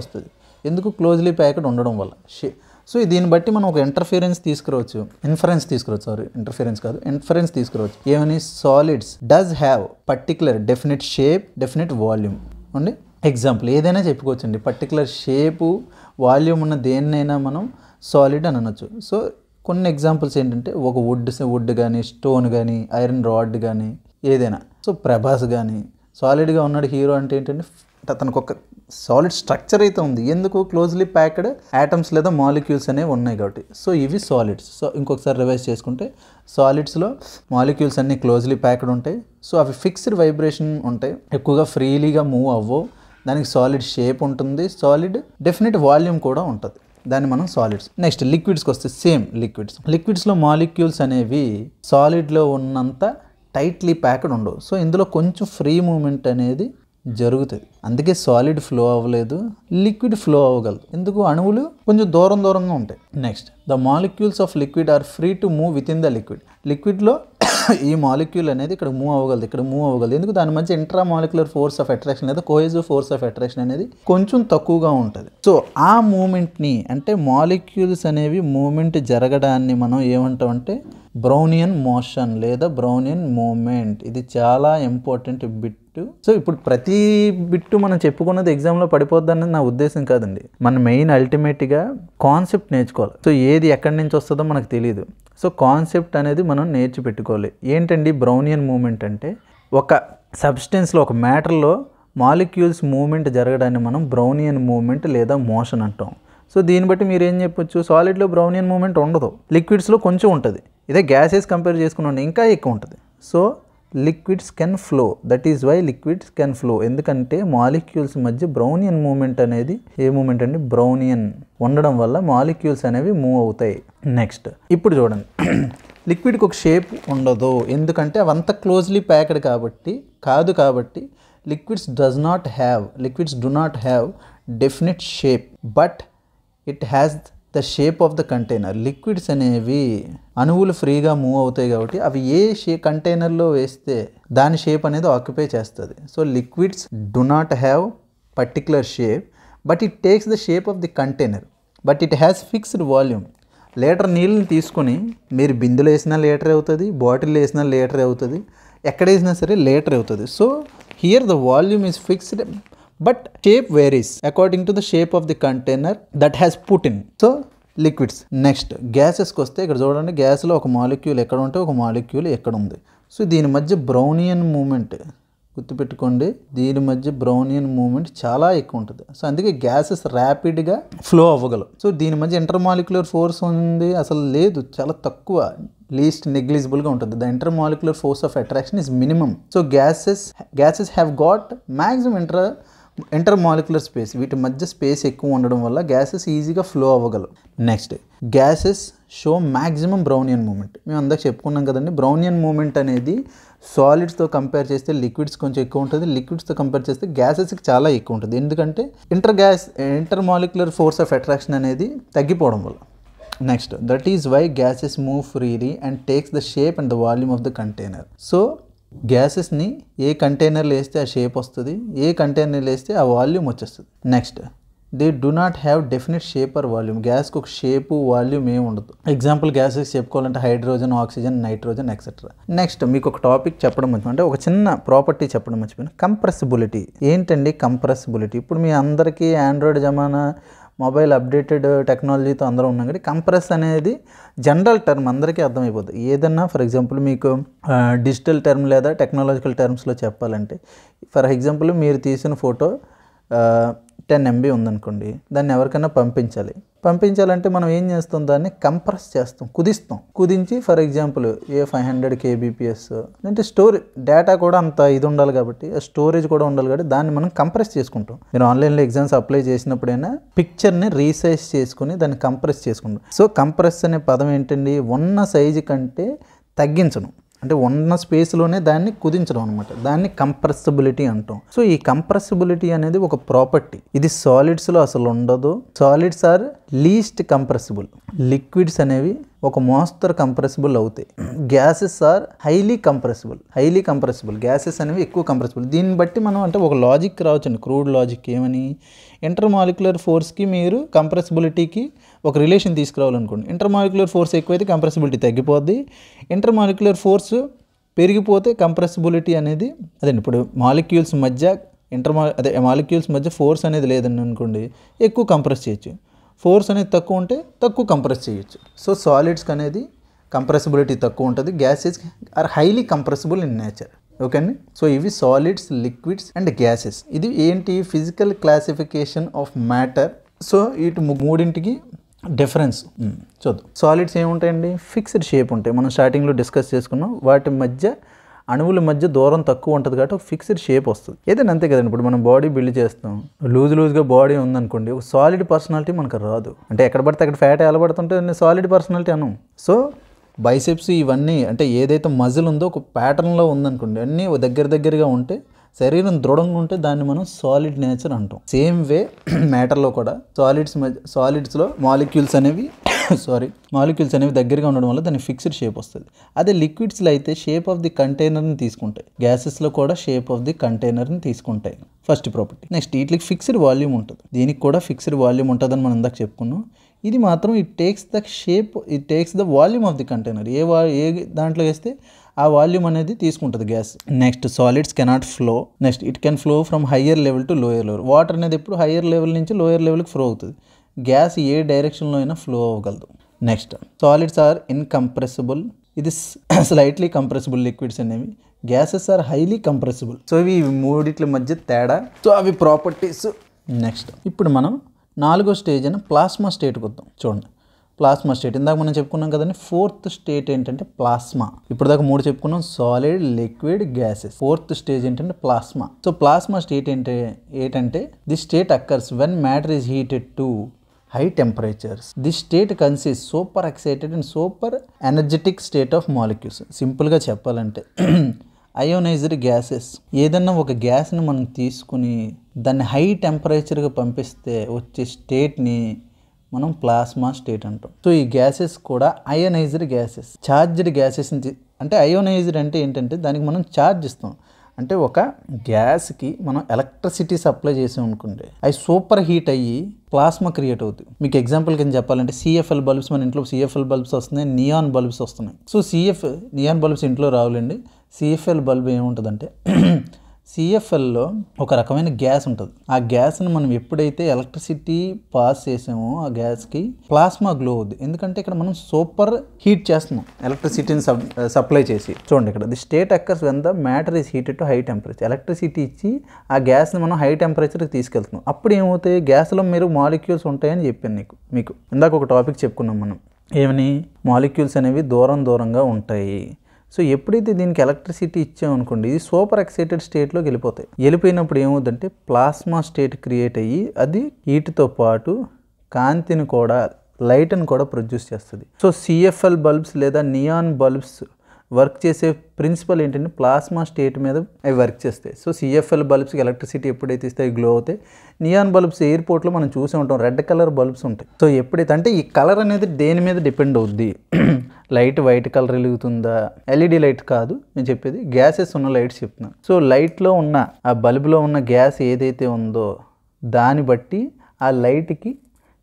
వస్తుంది. ఎందుకు? క్లోజ్లీ ప్యాక్డ్ ఉండడం వల్ల. సో దీన్ని బట్టి మనం ఒక ఇన్ఫరెన్స్ తీసుకురావచ్చు. ఏమని? Solids does have particular definite shape, definite volume అండి. ఎగ్జాంపుల్ ఏదైనా చెప్పుకోవచ్చండి. పర్టికులర్ షేపు, వాల్యూమ్ ఉన్న దేన్నైనా మనం సాలిడ్ అని అనొచ్చు. సో కొన్ని ఎగ్జాంపుల్స్ ఏంటంటే ఒక వుడ్ కానీ, స్టోన్ కానీ, ఐరన్ రాడ్ కానీ ఏదైనా. సో ప్రభాస్ కానీ సాలిడ్గా ఉన్నాడు హీరో అంటే ఏంటంటే తనకు ఒక సాలిడ్ స్ట్రక్చర్ అయితే ఉంది. ఎందుకు? క్లోజ్లీ ప్యాక్డ్ యాటమ్స్ లేదా మాలిక్యూల్స్ అనేవి ఉన్నాయి కాబట్టి. సో ఇవి సాలిడ్స్. సో ఇంకొకసారి రివైజ్ చేసుకుంటే సాలిడ్స్లో మాలిక్యూల్స్ అన్నీ క్లోజ్లీ ప్యాక్డ్ ఉంటాయి. సో అవి ఫిక్స్డ్ వైబ్రేషన్ ఉంటాయి, ఎక్కువగా ఫ్రీలీగా మూవ్ అవ్వవు. దానికి సాలిడ్ షేప్ ఉంటుంది, సాలిడ్ డెఫినెట్ వాల్యూమ్ కూడా ఉంటుంది. దాన్ని మనం సాలిడ్స్. నెక్స్ట్ లిక్విడ్స్కి వస్తే సేమ్ లిక్విడ్స్లో మాలిక్యూల్స్ అనేవి సాలిడ్లో ఉన్నంత టైట్లీ ప్యాక్డ్ ఉండవు. సో ఇందులో కొంచెం ఫ్రీ మూమెంట్ అనేది జరుగుతుంది. అందుకే సాలిడ్ ఫ్లో అవ్వలేదు, లిక్విడ్ ఫ్లో అవ్వగలదు. ఎందుకు? అణువులు కొంచెం దూరంగా ఉంటాయి. Next the molecules of liquid are free to move within the లిక్విడ్లో ఈ మాలిక్యూల్ అనేది ఇక్కడ మూవ్ అవ్వగలదు. ఎందుకు? దాని మధ్య ఇంట్రామాలిక్యులర్ ఫోర్స్ ఆఫ్ అట్రాక్షన్ లేదా కోహెసివ్ ఫోర్స్ ఆఫ్ అట్రాక్షన్ అనేది కొంచెం తక్కువగా ఉంటుంది. సో ఆ మూమెంట్ని అంటే మాలిక్యూల్స్ అనేవి మూమెంట్ జరగడాన్ని మనం ఏమంటామంటే బ్రౌనియన్ మోషన్ లేదా బ్రౌనియన్ మూమెంట్. ఇది చాలా ఇంపార్టెంట్ బిట్. సో ఇప్పుడు ప్రతి బిట్టు మనం చెప్పుకున్నది ఎగ్జామ్లో పడిపోద్దన్నది నా ఉద్దేశం కాదండి. మన మెయిన్ అల్టిమేట్గా కాన్సెప్ట్ నేర్చుకోవాలి. సో ఏది ఎక్కడి నుంచి వస్తుందో మనకు తెలియదు. సో కాన్సెప్ట్ అనేది మనం నేర్చిపెట్టుకోవాలి. ఏంటండి బ్రౌనియన్ మూమెంట్ అంటే? ఒక సబ్స్టెన్స్లో, ఒక మ్యాటర్లో మాలిక్యూల్స్ మూమెంట్ జరగడాన్ని మనం బ్రౌనియన్ మూమెంట్ లేదా మోషన్ అంటాం. సో దీన్ని బట్టి మీరు ఏం చెప్పొచ్చు? సాలిడ్లో బ్రౌనియన్ మూమెంట్ ఉండదు, లిక్విడ్స్లో కొంచెం ఉంటుంది. ఇదే గ్యాసెస్ కంపేర్ చేసుకుని ఇంకా ఎక్కువ ఉంటుంది. So liquids can flow, that is why liquids can flow. ఎందుకంటే మాలిక్యూల్స్ మధ్య బ్రౌనియన్ మూమెంట్ అనేది, ఏ మూమెంట్ అండి? బ్రౌనియన్ ఉండడం వల్ల మాలిక్యూల్స్ అనేవి మూవ్ అవుతాయి. నెక్స్ట్ ఇప్పుడు చూడండి, లిక్విడ్కి ఒక షేప్ ఉండదు. ఎందుకంటే అవంతా క్లోజ్లీ ప్యాక్డ్ కాబట్టి liquids do not have definite shape, but it has the shape of the container. Liquids అనేవి అణువులు ఫ్రీగా మూవ్ అవుతాయి కాబట్టి అవి ఏ కంటైనర్లో వేస్తే దాని షేప్ అనేది ఆక్యుపై చేస్తుంది. So liquids do not have particular shape, but it takes the shape of the container, but it has fixed volume. Litre నీళ్ళని తీసుకొని మీరు బిందులో వేసినా లీటర్ అవుతుంది, బాటిల్లో వేసినా లీటర్ అవుతుంది, ఎక్కడ వేసినా సరే లీటర్ అవుతుంది. So here the volume is fixed, but shape varies according to the shape of the container that has put in. So liquids. Next గ్యాసెస్కి వస్తే ఇక్కడ చూడండి, గ్యాస్లో ఒక మాలిక్యూల్ ఎక్కడ ఉంటే ఒక మాలిక్యూల్ ఎక్కడ ఉంది. సో దీని మధ్య బ్రౌనియన్ మూమెంట్ గుర్తుపెట్టుకోండి, దీని మధ్య బ్రౌనియన్ మూమెంట్ చాలా ఎక్కువ ఉంటుంది. సో అందుకే గ్యాసెస్ ర్యాపిడ్గా ఫ్లో అవ్వగలవు. సో దీని మధ్య ఇంటర్మాలిక్యులర్ ఫోర్స్ ఉంది అసలు లేదు, చాలా తక్కువ, లీస్ట్ నెగ్లిజిబుల్గా ఉంటుంది. The intermolecular force of attraction is minimum. So gases have got maximum intermolecular space. వీటి మధ్య స్పేస్ ఎక్కువ ఉండడం వల్ల గ్యాసెస్ ఈజీగా ఫ్లో అవ్వగలవు. Next gases show maximum Brownian movement. మేము అందాక చెప్పుకున్నాం కదండి, బ్రౌనియన్ మూమెంట్ అనేది సాలిడ్స్తో కంపేర్ చేస్తే లిక్విడ్స్ కొంచెం ఎక్కువ ఉంటుంది, లిక్విడ్స్తో కంపేర్ చేస్తే గ్యాసెస్కి చాలా ఎక్కువ ఉంటుంది. ఎందుకంటే ఇంటర్మాలిక్యులర్ ఫోర్స్ ఆఫ్ అట్రాక్షన్ అనేది తగ్గిపోవడం వల్ల. Next that is why gases move freely and takes the shape and the volume of the container. So గ్యాసెస్ని ఏ కంటైనర్లో వేస్తే ఆ షేప్ వస్తుంది, ఏ కంటైనర్లో వేస్తే ఆ వాల్యూమ్ వచ్చేస్తుంది. Next they do not have definite shape or volume. గ్యాస్కి ఒక షేపు వాల్యూమ్ ఏమి ఉండదు. ఎగ్జాంపుల్ గ్యాసెస్ చెప్పుకోవాలంటే hydrogen, oxygen, nitrogen etcetera. Next మీకు ఒక టాపిక్ చెప్పడం మర్చిపోయి, అంటే ఒక చిన్న ప్రాపర్టీ చెప్పడం మర్చిపోయిన, కంప్రెసిబిలిటీ. ఏంటండి కంప్రెసిబిలిటీ? ఇప్పుడు మీ అందరికీ ఆండ్రాయిడ్ జమానా, మొబైల్ అప్డేటెడ్ టెక్నాలజీతో అందరూ ఉన్నాం కాబట్టి కంప్రెస్ అనేది జనరల్ టర్మ్, అందరికీ అర్థమైపోతుంది. ఏదన్నా ఫర్ ఎగ్జాంపుల్ మీకు డిజిటల్ టర్మ్ లేదా టెక్నాలజికల్ టర్మ్స్లో చెప్పాలంటే, ఫర్ ఎగ్జాంపుల్ మీరు తీసిన ఫోటో 10 MB ఉందనుకోండి, దాన్ని ఎవరికైనా పంపించాలంటే మనం ఏం చేస్తాం, దాన్ని కంప్రెస్ చేస్తాం, కుదించి ఫర్ ఎగ్జాంపుల్ 500 kbps అంటే డేటా కూడా అంత ఇది ఉండాలి కాబట్టి, స్టోరేజ్ కూడా ఉండాలి కాబట్టి దాన్ని మనం కంప్రెస్ చేసుకుంటాం. మీరు ఆన్లైన్లో ఎగ్జామ్స్ అప్లై చేసినప్పుడైనా పిక్చర్ని రీసైజ్ చేసుకుని దాన్ని కంప్రెస్ చేసుకుంటాం. సో కంప్రెస్ అనే పదం ఏంటండి, ఉన్న సైజు కంటే తగ్గించడం, అంటే ఉన్న స్పేస్లోనే దాన్ని కుదించడం అనమాట. దాన్ని కంప్రెసిబిలిటీ అంటాం. సో ఈ కంప్రెసిబిలిటీ అనేది ఒక ప్రాపర్టీ, ఇది సాలిడ్స్లో అసలు ఉండదు. Solids are least compressible, liquids అనేవి ఒక మోస్తరు కంప్రెసిబుల్ అవుతాయి. Gases are highly compressible, gases అనేవి ఎక్కువ కంప్రెసిబుల్. దీన్ని బట్టి మనం అంటే ఒక లాజిక్ రావచ్చండి, క్రూడ్ లాజిక్. ఏమని, ఇంటర్మాలిక్యులర్ ఫోర్స్కి మీరు కంప్రెసిబిలిటీకి ఒక రిలేషన్ తీసుకురావాలనుకోండి. ఇంటర్మాలిక్యులర్ ఫోర్స్ ఎక్కువైతే కంప్రెసిబిలిటీ తగ్గిపోద్ది, ఇంటర్మాలిక్యులర్ ఫోర్స్ పెరిగిపోతే కంప్రెసిబిలిటీ అనేది అదండి. ఇప్పుడు మాలిక్యూల్స్ మధ్య మాలిక్యూల్స్ మధ్య ఫోర్స్ అనేది లేదని అనుకోండి, ఎక్కువ కంప్రెస్ చేయొచ్చు. ఫోర్స్ అనేది తక్కువ ఉంటే తక్కువ కంప్రెస్ చేయొచ్చు. సో సాలిడ్స్కి అనేది కంప్రెసిబిలిటీ తక్కువ ఉంటుంది, gases are highly compressible in nature. Okay అండి. సో ఇవి సాలిడ్స్, లిక్విడ్స్ అండ్ గ్యాసెస్. ఇది ఏంటి, physical classification of matter. So ఇటు మూడింటికి డిఫరెన్స్ చూద్దాం. సాలిడ్స్ ఏముంటాయండి, ఫిక్స్డ్ షేప్ ఉంటాయి. మనం స్టార్టింగ్లో డిస్కస్ చేసుకున్నాం, వాటి మధ్య అణువుల మధ్య దూరం తక్కువ ఉంటుంది కాబట్టి ఒక ఫిక్స్డ్ షేప్ వస్తుంది. ఏదైనా అంతే కదండి. ఇప్పుడు మనం బాడీ బిల్డ్ చేస్తాం, లూజ్గా బాడీ ఉందనుకోండి, ఒక సాలిడ్ పర్సనాలిటీ మనకు రాదు. అంటే ఎక్కడ పడితే అక్కడ ఫ్యాట్ ఎలా పడుతుంటే సాలిడ్ పర్సనాలిటీ అనం. సో బైసెప్స్ ఇవన్నీ అంటే ఏదైతే మజిల్ ఉందో ఒక ప్యాటర్న్లో ఉందనుకోండి, అన్నీ దగ్గరగా ఉంటే, శరీరం దృఢంగా ఉంటే దాన్ని మనం సాలిడ్ నేచర్ అంటాం. సేమ్ వే మ్యాటర్లో కూడా సాలిడ్స్లో మాలిక్యూల్స్ అనేవి దగ్గరగా ఉండడం వల్ల దాని ఫిక్స్డ్ షేప్ వస్తుంది. అదే లిక్విడ్స్లో అయితే షేప్ ఆఫ్ ది కంటైనర్ని తీసుకుంటాయి, గ్యాసెస్లో కూడా షేప్ ఆఫ్ ది కంటైనర్ని తీసుకుంటాయి. First property. నెక్స్ట్ వీటికి ఫిక్స్డ్ వాల్యూమ్ ఉంటుంది, దీనికి కూడా ఫిక్స్డ్ వాల్యూమ్ ఉంటుందని మనం ఇందాక చెప్పుకున్నాం. ఇది మాత్రం it takes the volume of the container. ఏ దాంట్లో వేస్తే ఆ వాల్యూమ్ అనేది తీసుకుంటుంది gas. Next solids cannot flow. Next it can flow from higher level to lower level. Water అనేది ఎప్పుడు హయ్యర్ లెవెల్ నుంచి లోయర్ లెవెల్కి ఫ్లో అవుతుంది. గ్యాస్ ఏ డైరెక్షన్లో అయినా ఫ్లో అవ్వగలదు. Next solids are incompressible. ఇది స్లైట్లీ కంప్రెసిబుల్ లిక్విడ్స్ అనేవి. Gases are highly compressible. So ఇవి మూడిట్ల మధ్య తేడా. సో అవి ప్రాపర్టీస్. నెక్స్ట్ ఇప్పుడు మనం 4వ స్టేజ్ అయిన ప్లాస్మా స్టేట్కి వద్దాం. చూడండి, ప్లాస్మా స్టేట్ ఇందాక మనం చెప్పుకున్నాం కదండి. 4th స్టేట్ ఏంటంటే ప్లాస్మా. ఇప్పుడు దాకా 3 చెప్పుకున్నాం, solid, liquid, gases. 4th stage ఏంటంటే ప్లాస్మా. సో ప్లాస్మా స్టేట్ ఏంటంటే the state occurs when matter is heated to high temperatures. The state consist super excited and super energetic state of molecules. సింపుల్గా చెప్పాలంటే ionised gases. ఏదన్నా ఒక గ్యాస్ని మనం తీసుకుని దాన్ని హై టెంపరేచర్గా పంపిస్తే వచ్చే స్టేట్ని మనం ప్లాస్మా స్టేట్ అంటాం. సో ఈ గ్యాసెస్ కూడా అయోనైజ్డ్ గ్యాసెస్, ఛార్జ్డ్ గ్యాసెస్. అంటే అయోనైజ్డ్ అంటే ఏంటంటే దానికి మనం ఛార్జ్ ఇస్తాం. అంటే ఒక గ్యాస్కి మనం ఎలక్ట్రిసిటీ సప్లై చేసాం అనుకోండి, అవి సూపర్ హీట్ అయ్యి ప్లాస్మా క్రియేట్ అవుతుంది. మీకు ఎగ్జాంపుల్ కింద చెప్పాలంటే CFL బల్బ్స్, మన ఇంట్లో CFL బల్బ్స్ వస్తున్నాయి, నియాన్ బల్బ్స్ వస్తున్నాయి. సో నియాన్ బల్బ్స్ ఇంట్లో రావులండి. CFL బల్బ్ ఏముంటుందంటే సిఎఫ్ఎల్లో ఒక రకమైన గ్యాస్ ఉంటుంది. ఆ గ్యాస్ని మనం ఎప్పుడైతే ఎలక్ట్రిసిటీ పాస్ చేసామో ఆ గ్యాస్కి ప్లాస్మా గ్లో అవుద్ది. ఎందుకంటే ఇక్కడ మనం సూపర్ హీట్ చేస్తున్నాం ఎలక్ట్రిసిటీని సప్లై చేసి. చూడండి ఇక్కడ the state occurs when the matter is heated to high temperature. Electricity ఇచ్చి ఆ గ్యాస్ని మనం హై టెంపరేచర్కి తీసుకెళ్తున్నాం. అప్పుడు ఏమవుతాయి, గ్యాస్లో మీరు మాలిక్యూల్స్ ఉంటాయని చెప్పాను మీకు ఇందాక ఒక టాపిక్ చెప్పుకున్నాం మనం. ఏమని, మాలిక్యూల్స్ అనేవి దూరంగా ఉంటాయి. సో ఎప్పుడైతే దీనికి ఎలక్ట్రిసిటీ ఇచ్చామనుకోండి, ఇది సూపర్ ఎక్సైటెడ్ స్టేట్లోకి వెళ్ళిపోయినప్పుడు ఏమవుతుందంటే ప్లాస్మా స్టేట్ క్రియేట్ అయ్యి అది హీట్తో పాటు కాంతిని కూడా, లైట్ని కూడా ప్రొడ్యూస్ చేస్తుంది. సో సిఎఫ్ఎల్ బల్బ్స్ లేదా నియాన్ బల్బ్స్ వర్క్ చేసే ప్రిన్సిపల్ ఏంటంటే ప్లాస్మా స్టేట్ మీద అవి వర్క్ చేస్తాయి. సో సిఎఫ్ఎల్ బల్బ్స్కి ఎలక్ట్రిసిటీ ఎప్పుడైతే ఇస్తాయి గ్లో అవుతాయి. నియాన్ బల్బ్స్ ఎయిర్పోర్ట్లో మనం చూసే ఉంటాం, రెడ్ కలర్ బల్బ్స్ ఉంటాయి. సో ఎప్పుడైతే అంటే ఈ కలర్ అనేది దేని మీద డిపెండ్ అవుద్ది, లైట్ వైట్ కలర్ వెలుగుతుందా, ఎల్ఈడి లైట్ కాదు నేను చెప్పేది, గ్యాసెస్ ఉన్న లైట్స్ చెప్తున్నాను. సో లైట్లో ఉన్న ఆ బల్బ్లో ఉన్న గ్యాస్ ఏదైతే ఉందో దాన్ని బట్టి ఆ లైట్కి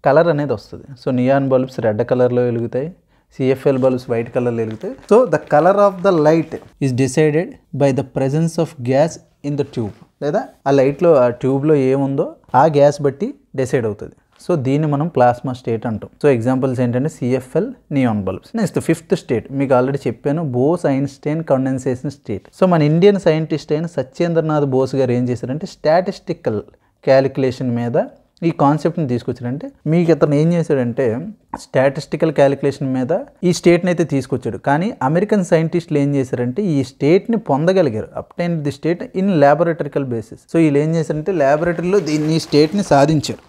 కలర్ అనేది వస్తుంది. సో నియాన్ బల్బ్స్ రెడ్ కలర్లో వెలుగుతాయి, సిఎఫ్ఎల్ బల్బ్స్ వైట్ కలర్లో వెలుగుతాయి. So the colour of the light is decided by the presence of gas in the tube. లేదా ఆ లైట్లో ఆ ట్యూబ్లో ఏముందో ఆ గ్యాస్ బట్టి డిసైడ్ అవుతుంది. సో దీన్ని మనం ప్లాస్మా స్టేట్ అంటాం. సో ఎగ్జాంపుల్స్ ఏంటంటే CFL, neon bulbs. Next fifth state మీకు ఆల్రెడీ చెప్పాను, Bose Einstein condensation state. So మన ఇండియన్ సైంటిస్ట్ అయిన సత్యేంద్రనాథ్ బోస్ గారు ఏం చేశారంటే స్టాటిస్టికల్ క్యాలిక్యులేషన్ మీద ఈ కాన్సెప్ట్ని తీసుకొచ్చాడంటే, మీకు అతను ఏం చేశాడంటే స్టాటిస్టికల్ క్యాలిక్యులేషన్ మీద ఈ స్టేట్ని అయితే తీసుకొచ్చాడు. కానీ అమెరికన్ సైంటిస్టులు ఏం చేశారంటే ఈ స్టేట్ని పొందగలిగారు, obtain the state in laboratorical basis. So వీళ్ళు ఏం చేశారంటే ల్యాబొరేటరీలో ఈ స్టేట్ని సాధించారు.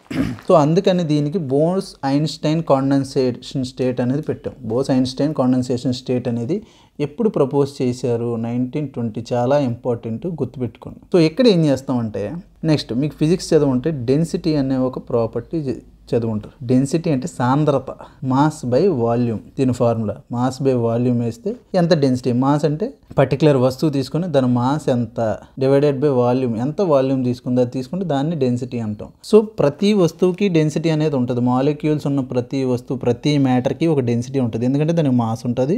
సో అందుకని దీనికి బోస్ ఐన్స్టైన్ కాండెన్సేషన్ స్టేట్ అనేది పెట్టాం. బోస్ ఐన్స్టైన్ కాండెన్సేషన్ స్టేట్ అనేది ఎప్పుడు ప్రపోజ్ చేశారు, 1920. చాలా ఇంపార్టెంట్, గుర్తుపెట్టుకోండి. సో ఇక్కడ ఏం చేస్తామంటే నెక్స్ట్ మీకు ఫిజిక్స్ చదువుంటే డెన్సిటీ అనే ఒక ప్రాపర్టీ చదువుంటారు. డెన్సిటీ అంటే సాంద్రత, మాస్ బై వాల్యూమ్. దీని ఫార్ములా మాస్ బై వాల్యూమ్ వేస్తే ఎంత డెన్సిటీ. మాస్ అంటే పర్టికులర్ వస్తువు తీసుకుని దాని మాస్ ఎంత డివైడెడ్ బై వాల్యూమ్, ఎంత వాల్యూమ్ తీసుకుందో అది తీసుకుంటే దాన్ని డెన్సిటీ అంటాం. సో ప్రతి వస్తువుకి డెన్సిటీ అనేది ఉంటుంది. మాలిక్యూల్స్ ఉన్న ప్రతి వస్తువు, ప్రతి మ్యాటర్కి ఒక డెన్సిటీ ఉంటుంది. ఎందుకంటే దానికి మాస్ ఉంటుంది,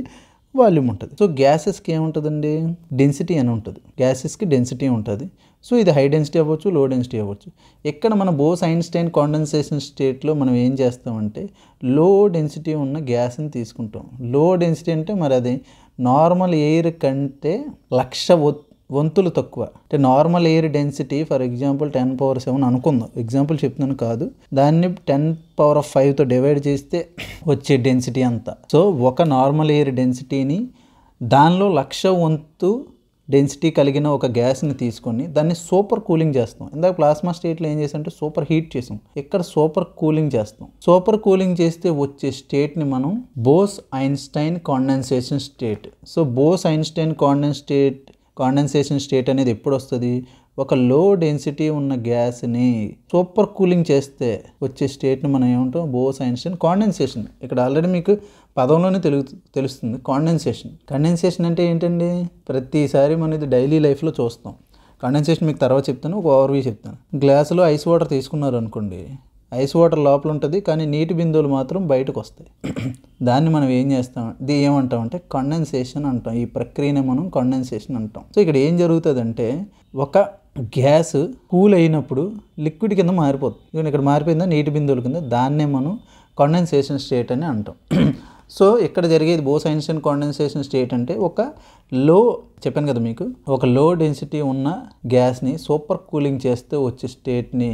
వాల్యూమ్ ఉంటుంది. సో గ్యాసెస్కి ఏముంటుందండి, డెన్సిటీ అని ఉంటుంది. గ్యాసెస్కి డెన్సిటీ ఉంటుంది. సో ఇది హై డెన్సిటీ అవ్వచ్చు, లో డెన్సిటీ అవ్వచ్చు. ఇక్కడ మన బోస్ ఐన్స్టైన్ కాండెన్సేషన్ స్టేట్లో మనం ఏం చేస్తామంటే లో డెన్సిటీ ఉన్న గ్యాస్ని తీసుకుంటాం. లో డెన్సిటీ అంటే మరి అది నార్మల్ ఎయిర్ కంటే 1,00,000 వంతులు తక్కువ. అంటే normal air density for example 10⁻⁷ అనుకుందాం, ఎగ్జాంపుల్ చెప్తున్నాను కాదు, దాన్ని 10⁵ డివైడ్ చేస్తే వచ్చే డెన్సిటీ అంతా. సో ఒక నార్మల్ ఎయిర్ డెన్సిటీని దానిలో 1,00,000 వంతు డెన్సిటీ కలిగిన ఒక గ్యాస్ని తీసుకొని దాన్ని సూపర్ కూలింగ్ చేస్తాం. ఇందాక ప్లాస్మా స్టేట్లో ఏం చేసామంటే సూపర్ హీట్ చేసాం, ఇక్కడ సూపర్ కూలింగ్ చేస్తాం. సూపర్ కూలింగ్ చేస్తే వచ్చే స్టేట్ని మనం Bose Einstein condensation state. So Bose Einstein condensation state అనేది ఎప్పుడు వస్తుంది, ఒక లో డెన్సిటీ ఉన్న గ్యాస్ని సూపర్ కూలింగ్ చేస్తే వచ్చే స్టేట్ని మనం ఏమంటాం, బోస్ ఐన్స్టైన్ కాండెన్సేషన్. ఇక్కడ ఆల్రెడీ మీకు పదంలోనే తెలుస్తుంది కాండెన్సేషన్. కండెన్సేషన్ అంటే ఏంటండి, ప్రతిసారి మనం ఇది డైలీ లైఫ్లో చూస్తాం. కండెన్సేషన్ మీకు తర్వాత చెప్తాను, ఒక ఓవర్వ్యూ చెప్తాను. గ్లాసులో ఐస్ వాటర్ తీసుకున్నారు అనుకోండి, ఐస్ వాటర్ లోపల ఉంటుంది కానీ నీటి బిందువులు మాత్రం బయటకు వస్తాయి. దాన్ని మనం ఏం చేస్తాం, ఇది ఏమంటామంటే కండెన్సేషన్ అంటాం. ఈ ప్రక్రియనే మనం కండెన్సేషన్ అంటాం. సో ఇక్కడ ఏం జరుగుతుందంటే ఒక గ్యాస్ కూల్ అయినప్పుడు లిక్విడ్ కింద మారిపోతుంది. ఇక్కడ మారిపోయిందా నీటి బిందువుల కింద, దాన్నే మనం కండెన్సేషన్ స్టేట్ అని అంటాం. సో ఇక్కడ జరిగేది బోస్ ఐన్స్టైన్ కాండెన్సేషన్ స్టేట్ అంటే ఒక లో, చెప్పాను కదా మీకు, ఒక లో డెన్సిటీ ఉన్న గ్యాస్ని సూపర్ కూలింగ్ చేస్తే వచ్చే స్టేట్ని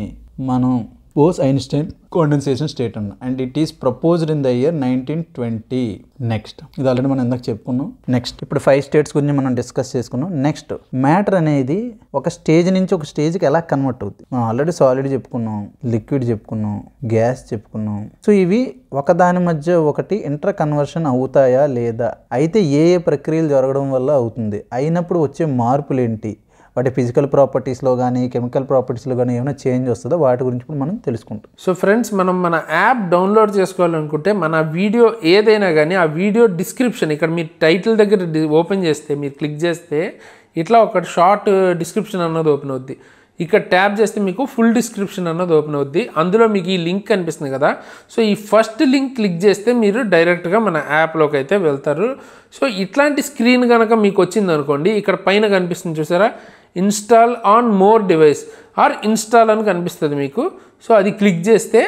మనం బోస్ ఐన్స్టైన్ కాండెన్సేషన్ స్టేట్ అన్న. And it is proposed in the year 1920. Next ఇది ఆల్రెడీ మనం ఇందాక చెప్పుకున్నాం. నెక్స్ట్ ఇప్పుడు 5 స్టేట్స్ గురించి మనం డిస్కస్ చేసుకున్నాం. నెక్స్ట్ మ్యాటర్ అనేది ఒక స్టేజ్ నుంచి ఒక స్టేజ్కి ఎలా కన్వర్ట్ అవుతుంది. మనం ఆల్రెడీ సాలిడ్ చెప్పుకున్నాం, లిక్విడ్ చెప్పుకున్నాం, గ్యాస్ చెప్పుకున్నాం. సో ఇవి ఒకదాని మధ్య ఒకటి ఇంటర్ కన్వర్షన్ అవుతాయా లేదా, అయితే ఏ ప్రక్రియలు జరగడం వల్ల అవుతుంది, అయినప్పుడు వచ్చే మార్పులు ఏంటి, వాటి ఫిజికల్ ప్రాపర్టీస్లో కానీ కెమికల్ ప్రాపర్టీస్లో కానీ ఏమైనా చేంజ్ వస్తుందో వాటి గురించి కూడా మనం తెలుసుకుంటాం. సో ఫ్రెండ్స్, మనం మన యాప్ డౌన్లోడ్ చేసుకోవాలనుకుంటే మన వీడియో ఏదైనా కానీ ఆ వీడియో డిస్క్రిప్షన్ ఇక్కడ మీరు టైటిల్ దగ్గర ఓపెన్ చేస్తే, మీరు క్లిక్ చేస్తే ఇట్లా ఒక షార్ట్ డిస్క్రిప్షన్ అన్నది ఓపెన్ అవుద్ది. ఇక్కడ ట్యాప్ చేస్తే మీకు ఫుల్ డిస్క్రిప్షన్ అన్నది ఓపెన్ అవుద్ది. అందులో మీకు ఈ లింక్ కనిపిస్తుంది కదా, సో ఈ ఫస్ట్ లింక్ క్లిక్ చేస్తే మీరు డైరెక్ట్గా మన యాప్లోకి అయితే వెళ్తారు. సో ఇట్లాంటి స్క్రీన్ కనుక మీకు వచ్చింది అనుకోండి, ఇక్కడ పైన కనిపిస్తుంది చూసారా, install on more device are install అని కనిపిస్తుంది మీకు. సో అది క్లిక్ చేస్తే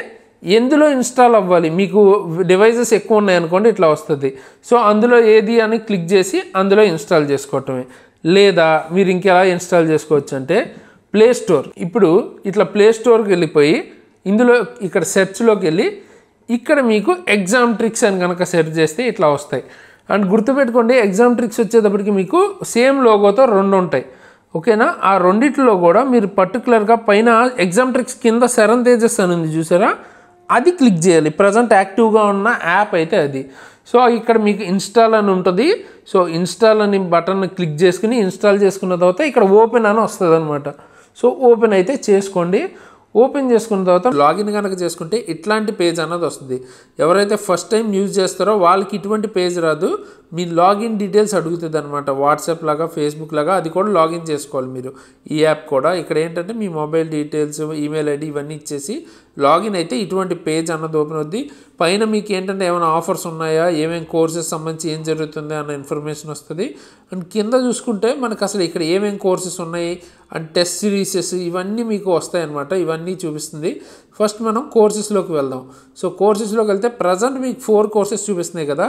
ఎందులో ఇన్స్టాల్ అవ్వాలి, మీకు డివైజెస్ ఎక్కువ ఉన్నాయనుకోండి ఇట్లా వస్తుంది. సో అందులో ఏది అని క్లిక్ చేసి అందులో ఇన్స్టాల్ చేసుకోవటమే. లేదా మీరు ఇంకెలా ఇన్స్టాల్ చేసుకోవచ్చు అంటే ప్లే స్టోర్. ఇప్పుడు ఇట్లా ప్లే స్టోర్కి వెళ్ళిపోయి ఇందులో ఇక్కడ సెర్చ్లోకి వెళ్ళి ఇక్కడ మీకు ఎగ్జామ్ ట్రిక్స్ అని కనుక సెర్చ్ చేస్తే ఇట్లా వస్తాయి. అండ్ గుర్తుపెట్టుకోండి, ఎగ్జామ్ ట్రిక్స్ వచ్చేటప్పటికి మీకు సేమ్ లోగోతో 2 ఉంటాయి. ఓకేనా, ఆ రెండిట్లో కూడా మీరు పర్టికులర్గా పైన ఎగ్జామ్ ట్రిక్స్ కింద శరణ్ తేజస్ అని ఉంది చూసారా, అది క్లిక్ చేయాలి. ప్రజెంట్ యాక్టివ్గా ఉన్న యాప్ అయితే అది. సో ఇక్కడ మీకు ఇన్స్టాల్ అని ఉంటుంది. సో ఇన్స్టాల్ అని బటన్ క్లిక్ చేసుకుని ఇన్స్టాల్ చేసుకున్న తర్వాత ఇక్కడ ఓపెన్ అని వస్తుంది అనమాట. సో ఓపెన్ అయితే చేసుకోండి. ఓపెన్ చేసుకున్న తర్వాత లాగిన్ కనుక చేసుకుంటే ఇట్లాంటి పేజ్ అన్నది వస్తుంది. ఎవరైతే ఫస్ట్ టైం యూజ్ చేస్తారో వాళ్ళకి ఇటువంటి పేజ్ రాదు, మీ లాగిన్ డీటెయిల్స్ అడుగుతుంది అనమాట. వాట్సాప్ లాగా ఫేస్బుక్ లాగా అది కూడా లాగిన్ చేసుకోవాలి మీరు. ఈ యాప్ కూడా ఇక్కడ ఏంటంటే మీ మొబైల్ డీటెయిల్స్, ఈమెయిల్ ఐడి ఇవన్నీ ఇచ్చేసి లాగిన్ అయితే ఇటువంటి పేజ్ అన్నది ఓపెన్ అవుద్ది. పైన మీకు ఏంటంటే ఏమైనా ఆఫర్స్ ఉన్నాయా, ఏమేమి కోర్సెస్ సంబంధించి ఏం జరుగుతుంది అన్న ఇన్ఫర్మేషన్ వస్తుంది. అండ్ కింద చూసుకుంటే మనకు అసలు ఇక్కడ ఏమేమి కోర్సెస్ ఉన్నాయి అండ్ టెస్ట్ సిరీసెస్ ఇవన్నీ మీకు వస్తాయన్నమాట. ఇవన్నీ చూపిస్తుంది. ఫస్ట్ మనం కోర్సెస్లోకి వెళ్దాం. సో కోర్సెస్లోకి వెళ్తే ప్రజెంట్ మీకు 4 కోర్సెస్ చూపిస్తున్నాయి కదా.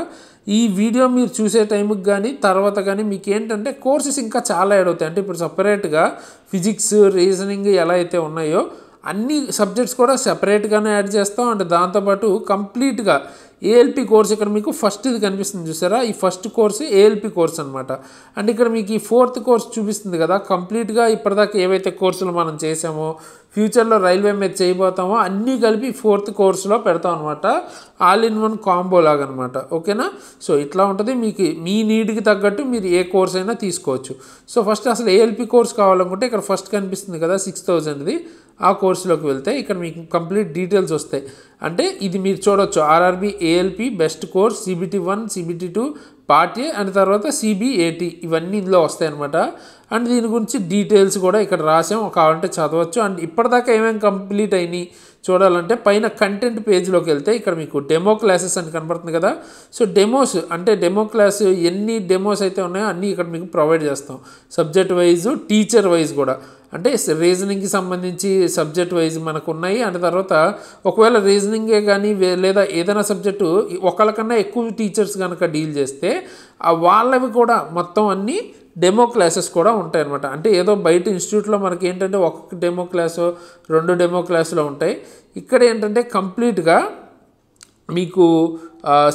ఈ వీడియో మీరు చూసే టైంకి కానీ తర్వాత కానీ మీకు ఏంటంటే కోర్సెస్ ఇంకా చాలా యాడ్ అవుతాయి. అంటే ఇప్పుడు సపరేట్గా ఫిజిక్స్, రీజనింగ్ ఎలా అయితే ఉన్నాయో అన్ని సబ్జెక్ట్స్ కూడా సెపరేట్గానే యాడ్ చేస్తాం. అండ్ దాంతోపాటు కంప్లీట్గా ఏఎల్పి కోర్స్ ఇక్కడ మీకు ఫస్ట్ ఇది కనిపిస్తుంది చూసారా, ఈ ఫస్ట్ కోర్సు ఏఎల్పి కోర్స్ అనమాట. అండ్ ఇక్కడ మీకు ఈ 4th కోర్స్ చూపిస్తుంది కదా, కంప్లీట్గా ఇప్పటిదాకా ఏవైతే కోర్సులు మనం చేసామో ఫ్యూచర్లో రైల్వే మీద చేయబోతామో అన్నీ కలిపి 4th కోర్సులో పెడతాం అనమాట. ఆల్ ఇన్ వన్ కాంబో లాగా అనమాట. ఓకేనా, సో ఇట్లా ఉంటుంది. మీకు మీ నీడ్కి తగ్గట్టు మీరు ఏ కోర్స్ అయినా తీసుకోవచ్చు. సో ఫస్ట్ అసలు ఏఎల్పి కోర్స్ కావాలనుకుంటే ఇక్కడ ఫస్ట్ కనిపిస్తుంది కదా 6000ది, ఆ కోర్సులోకి వెళ్తే ఇక్కడ మీకు కంప్లీట్ డీటెయిల్స్ వస్తాయి. అంటే ఇది మీరు చూడొచ్చు, RRB ALP best course, CBT 1, CBT 2 part A and తర్వాత CBAT ఇవన్నీ ఇందులో వస్తాయి అనమాట. అండ్ దీని గురించి డీటెయిల్స్ కూడా ఇక్కడ రాసాం, కావాలంటే చదవచ్చు. అండ్ ఇప్పటిదాకా ఏమేమి కంప్లీట్ అయినాయి చూడాలంటే పైన కంటెంట్ పేజ్లోకి వెళ్తే ఇక్కడ మీకు డెమో క్లాసెస్ అని కనబడుతుంది కదా. సో డెమోస్ అంటే డెమో క్లాస్ ఎన్ని డెమోస్ అయితే ఉన్నాయో అన్నీ ఇక్కడ మీకు ప్రొవైడ్ చేస్తాం. సబ్జెక్ట్ వైజ్, టీచర్ వైజ్ కూడా. అంటే రీజనింగ్కి సంబంధించి సబ్జెక్ట్ వైజ్ మనకు ఉన్నాయి. అండ్ తర్వాత ఒకవేళ రీజనింగే కానీ లేదా ఏదైనా సబ్జెక్టు ఒకళ్ళకన్నా ఎక్కువ టీచర్స్ కనుక డీల్ చేస్తే వాళ్ళవి కూడా మొత్తం అన్నీ డెమో క్లాసెస్ కూడా ఉంటాయి అనమాట. అంటే ఏదో బయట ఇన్స్టిట్యూట్లో మనకి ఏంటంటే ఒక డెమో క్లాసు 2 డెమో క్లాసులు ఉంటాయి. ఇక్కడ ఏంటంటే కంప్లీట్గా మీకు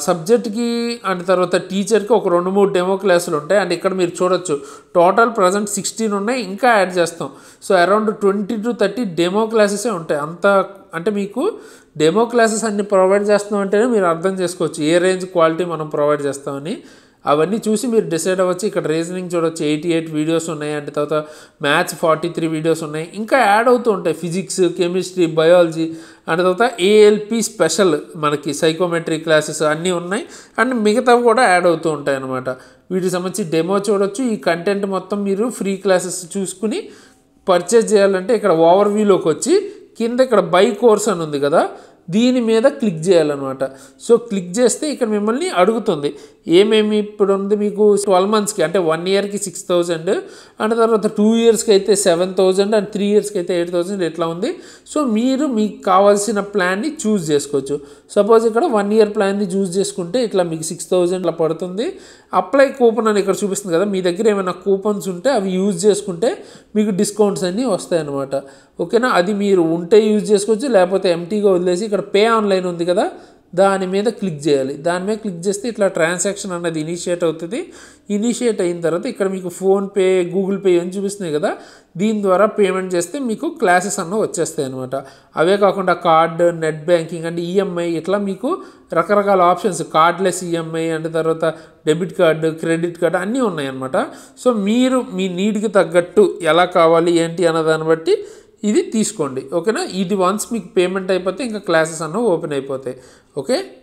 సబ్జెక్ట్కి అండ్ తర్వాత టీచర్కి ఒక 2-3 డెమో క్లాసులు ఉంటాయి. అండ్ ఇక్కడ మీరు చూడొచ్చు టోటల్ ప్రజెంట్ 16 ఉన్నాయి, ఇంకా యాడ్ చేస్తాం. సో అరౌండ్ 20 to 30 డెమో క్లాసెసే ఉంటాయి. అంత అంటే మీకు డెమో క్లాసెస్ అన్ని ప్రొవైడ్ చేస్తాం అంటేనే మీరు అర్థం చేసుకోవచ్చు ఏ రేంజ్ క్వాలిటీ మనం ప్రొవైడ్ చేస్తామని. అవన్నీ చూసి మీరు డిసైడ్ అవ్వచ్చు. ఇక్కడ రీజనింగ్ చూడవచ్చు 88 వీడియోస్ ఉన్నాయి. అండ్ తర్వాత మ్యాథ్స్ 43 వీడియోస్ ఉన్నాయి. ఇంకా యాడ్ అవుతూ ఉంటాయి ఫిజిక్స్, కెమిస్ట్రీ, బయాలజీ. అండ్ తర్వాత ఏఎల్పి స్పెషల్ మనకి సైకోమెట్రీ క్లాసెస్ అన్నీ ఉన్నాయి. అండ్ మిగతావి కూడా యాడ్ అవుతూ ఉంటాయి అన్నమాట. వీటికి సంబంధించి డెమో చూడొచ్చు. ఈ కంటెంట్ మొత్తం మీరు ఫ్రీ క్లాసెస్ చూసుకుని పర్చేజ్ చేయాలంటే ఇక్కడ ఓవర్వ్యూలోకి వచ్చి కింద ఇక్కడ బై కోర్స్ అని ఉంది కదా, దీని మీద క్లిక్ చేయాలన్నమాట. సో క్లిక్ చేస్తే ఇక్కడ మిమ్మల్ని అడుగుతుంది ఏమేమి ఇప్పుడు ఉంది మీకు 12 monthsకి అంటే 1 yearకి 6000 అండ్ తర్వాత 2 yearsకి అయితే 7000 అండ్ 3 yearsకి అయితే 8000 ఎట్లా ఉంది. సో మీరు మీకు కావాల్సిన ప్లాన్ని చూస్ చేసుకోవచ్చు. సపోజ్ ఇక్కడ 1 year ప్లాన్ని చూస్ చేసుకుంటే ఇట్లా మీకు 6000 ఇట్లా పడుతుంది. అప్లై కూపన్ అని ఇక్కడ చూపిస్తుంది కదా, మీ దగ్గర ఏమైనా కూపన్స్ ఉంటే అవి యూజ్ చేసుకుంటే మీకు డిస్కౌంట్స్ అన్నీ వస్తాయన్నమాట. ఓకేనా, అది మీరు ఉంటే యూజ్ చేసుకోవచ్చు, లేకపోతే ఎంటీగా వదిలేసి ఇక్కడ పే ఆన్లైన్ ఉంది కదా దాని మీద క్లిక్ చేయాలి. దాని మీద క్లిక్ చేస్తే ఇట్లా ట్రాన్సాక్షన్ అన్నది ఇనిషియేట్ అవుతుంది. ఇనిషియేట్ అయిన తర్వాత ఇక్కడ మీకు ఫోన్పే, గూగుల్ పే అని చూపిస్తున్నాయి కదా, దీని ద్వారా పేమెంట్ చేస్తే మీకు క్లాసెస్ అన్న వచ్చేస్తాయి అనమాట. అవే కాకుండా card, net banking and EMI ఇట్లా మీకు రకరకాల ఆప్షన్స్, కార్డ్లెస్ ఈఎంఐ అండ్ తర్వాత డెబిట్ కార్డు, క్రెడిట్ కార్డు అన్నీ ఉన్నాయన్నమాట. సో మీరు మీ నీడ్కి తగ్గట్టు ఎలా కావాలి ఏంటి అన్న దాన్ని బట్టి ఇది తీసుకోండి. ఓకేనా, ఇది వన్స్ మీకు పేమెంట్ అయిపోతే ఇంకా క్లాసెస్ అన్న ఓపెన్ అయిపోతాయి. ఓకే.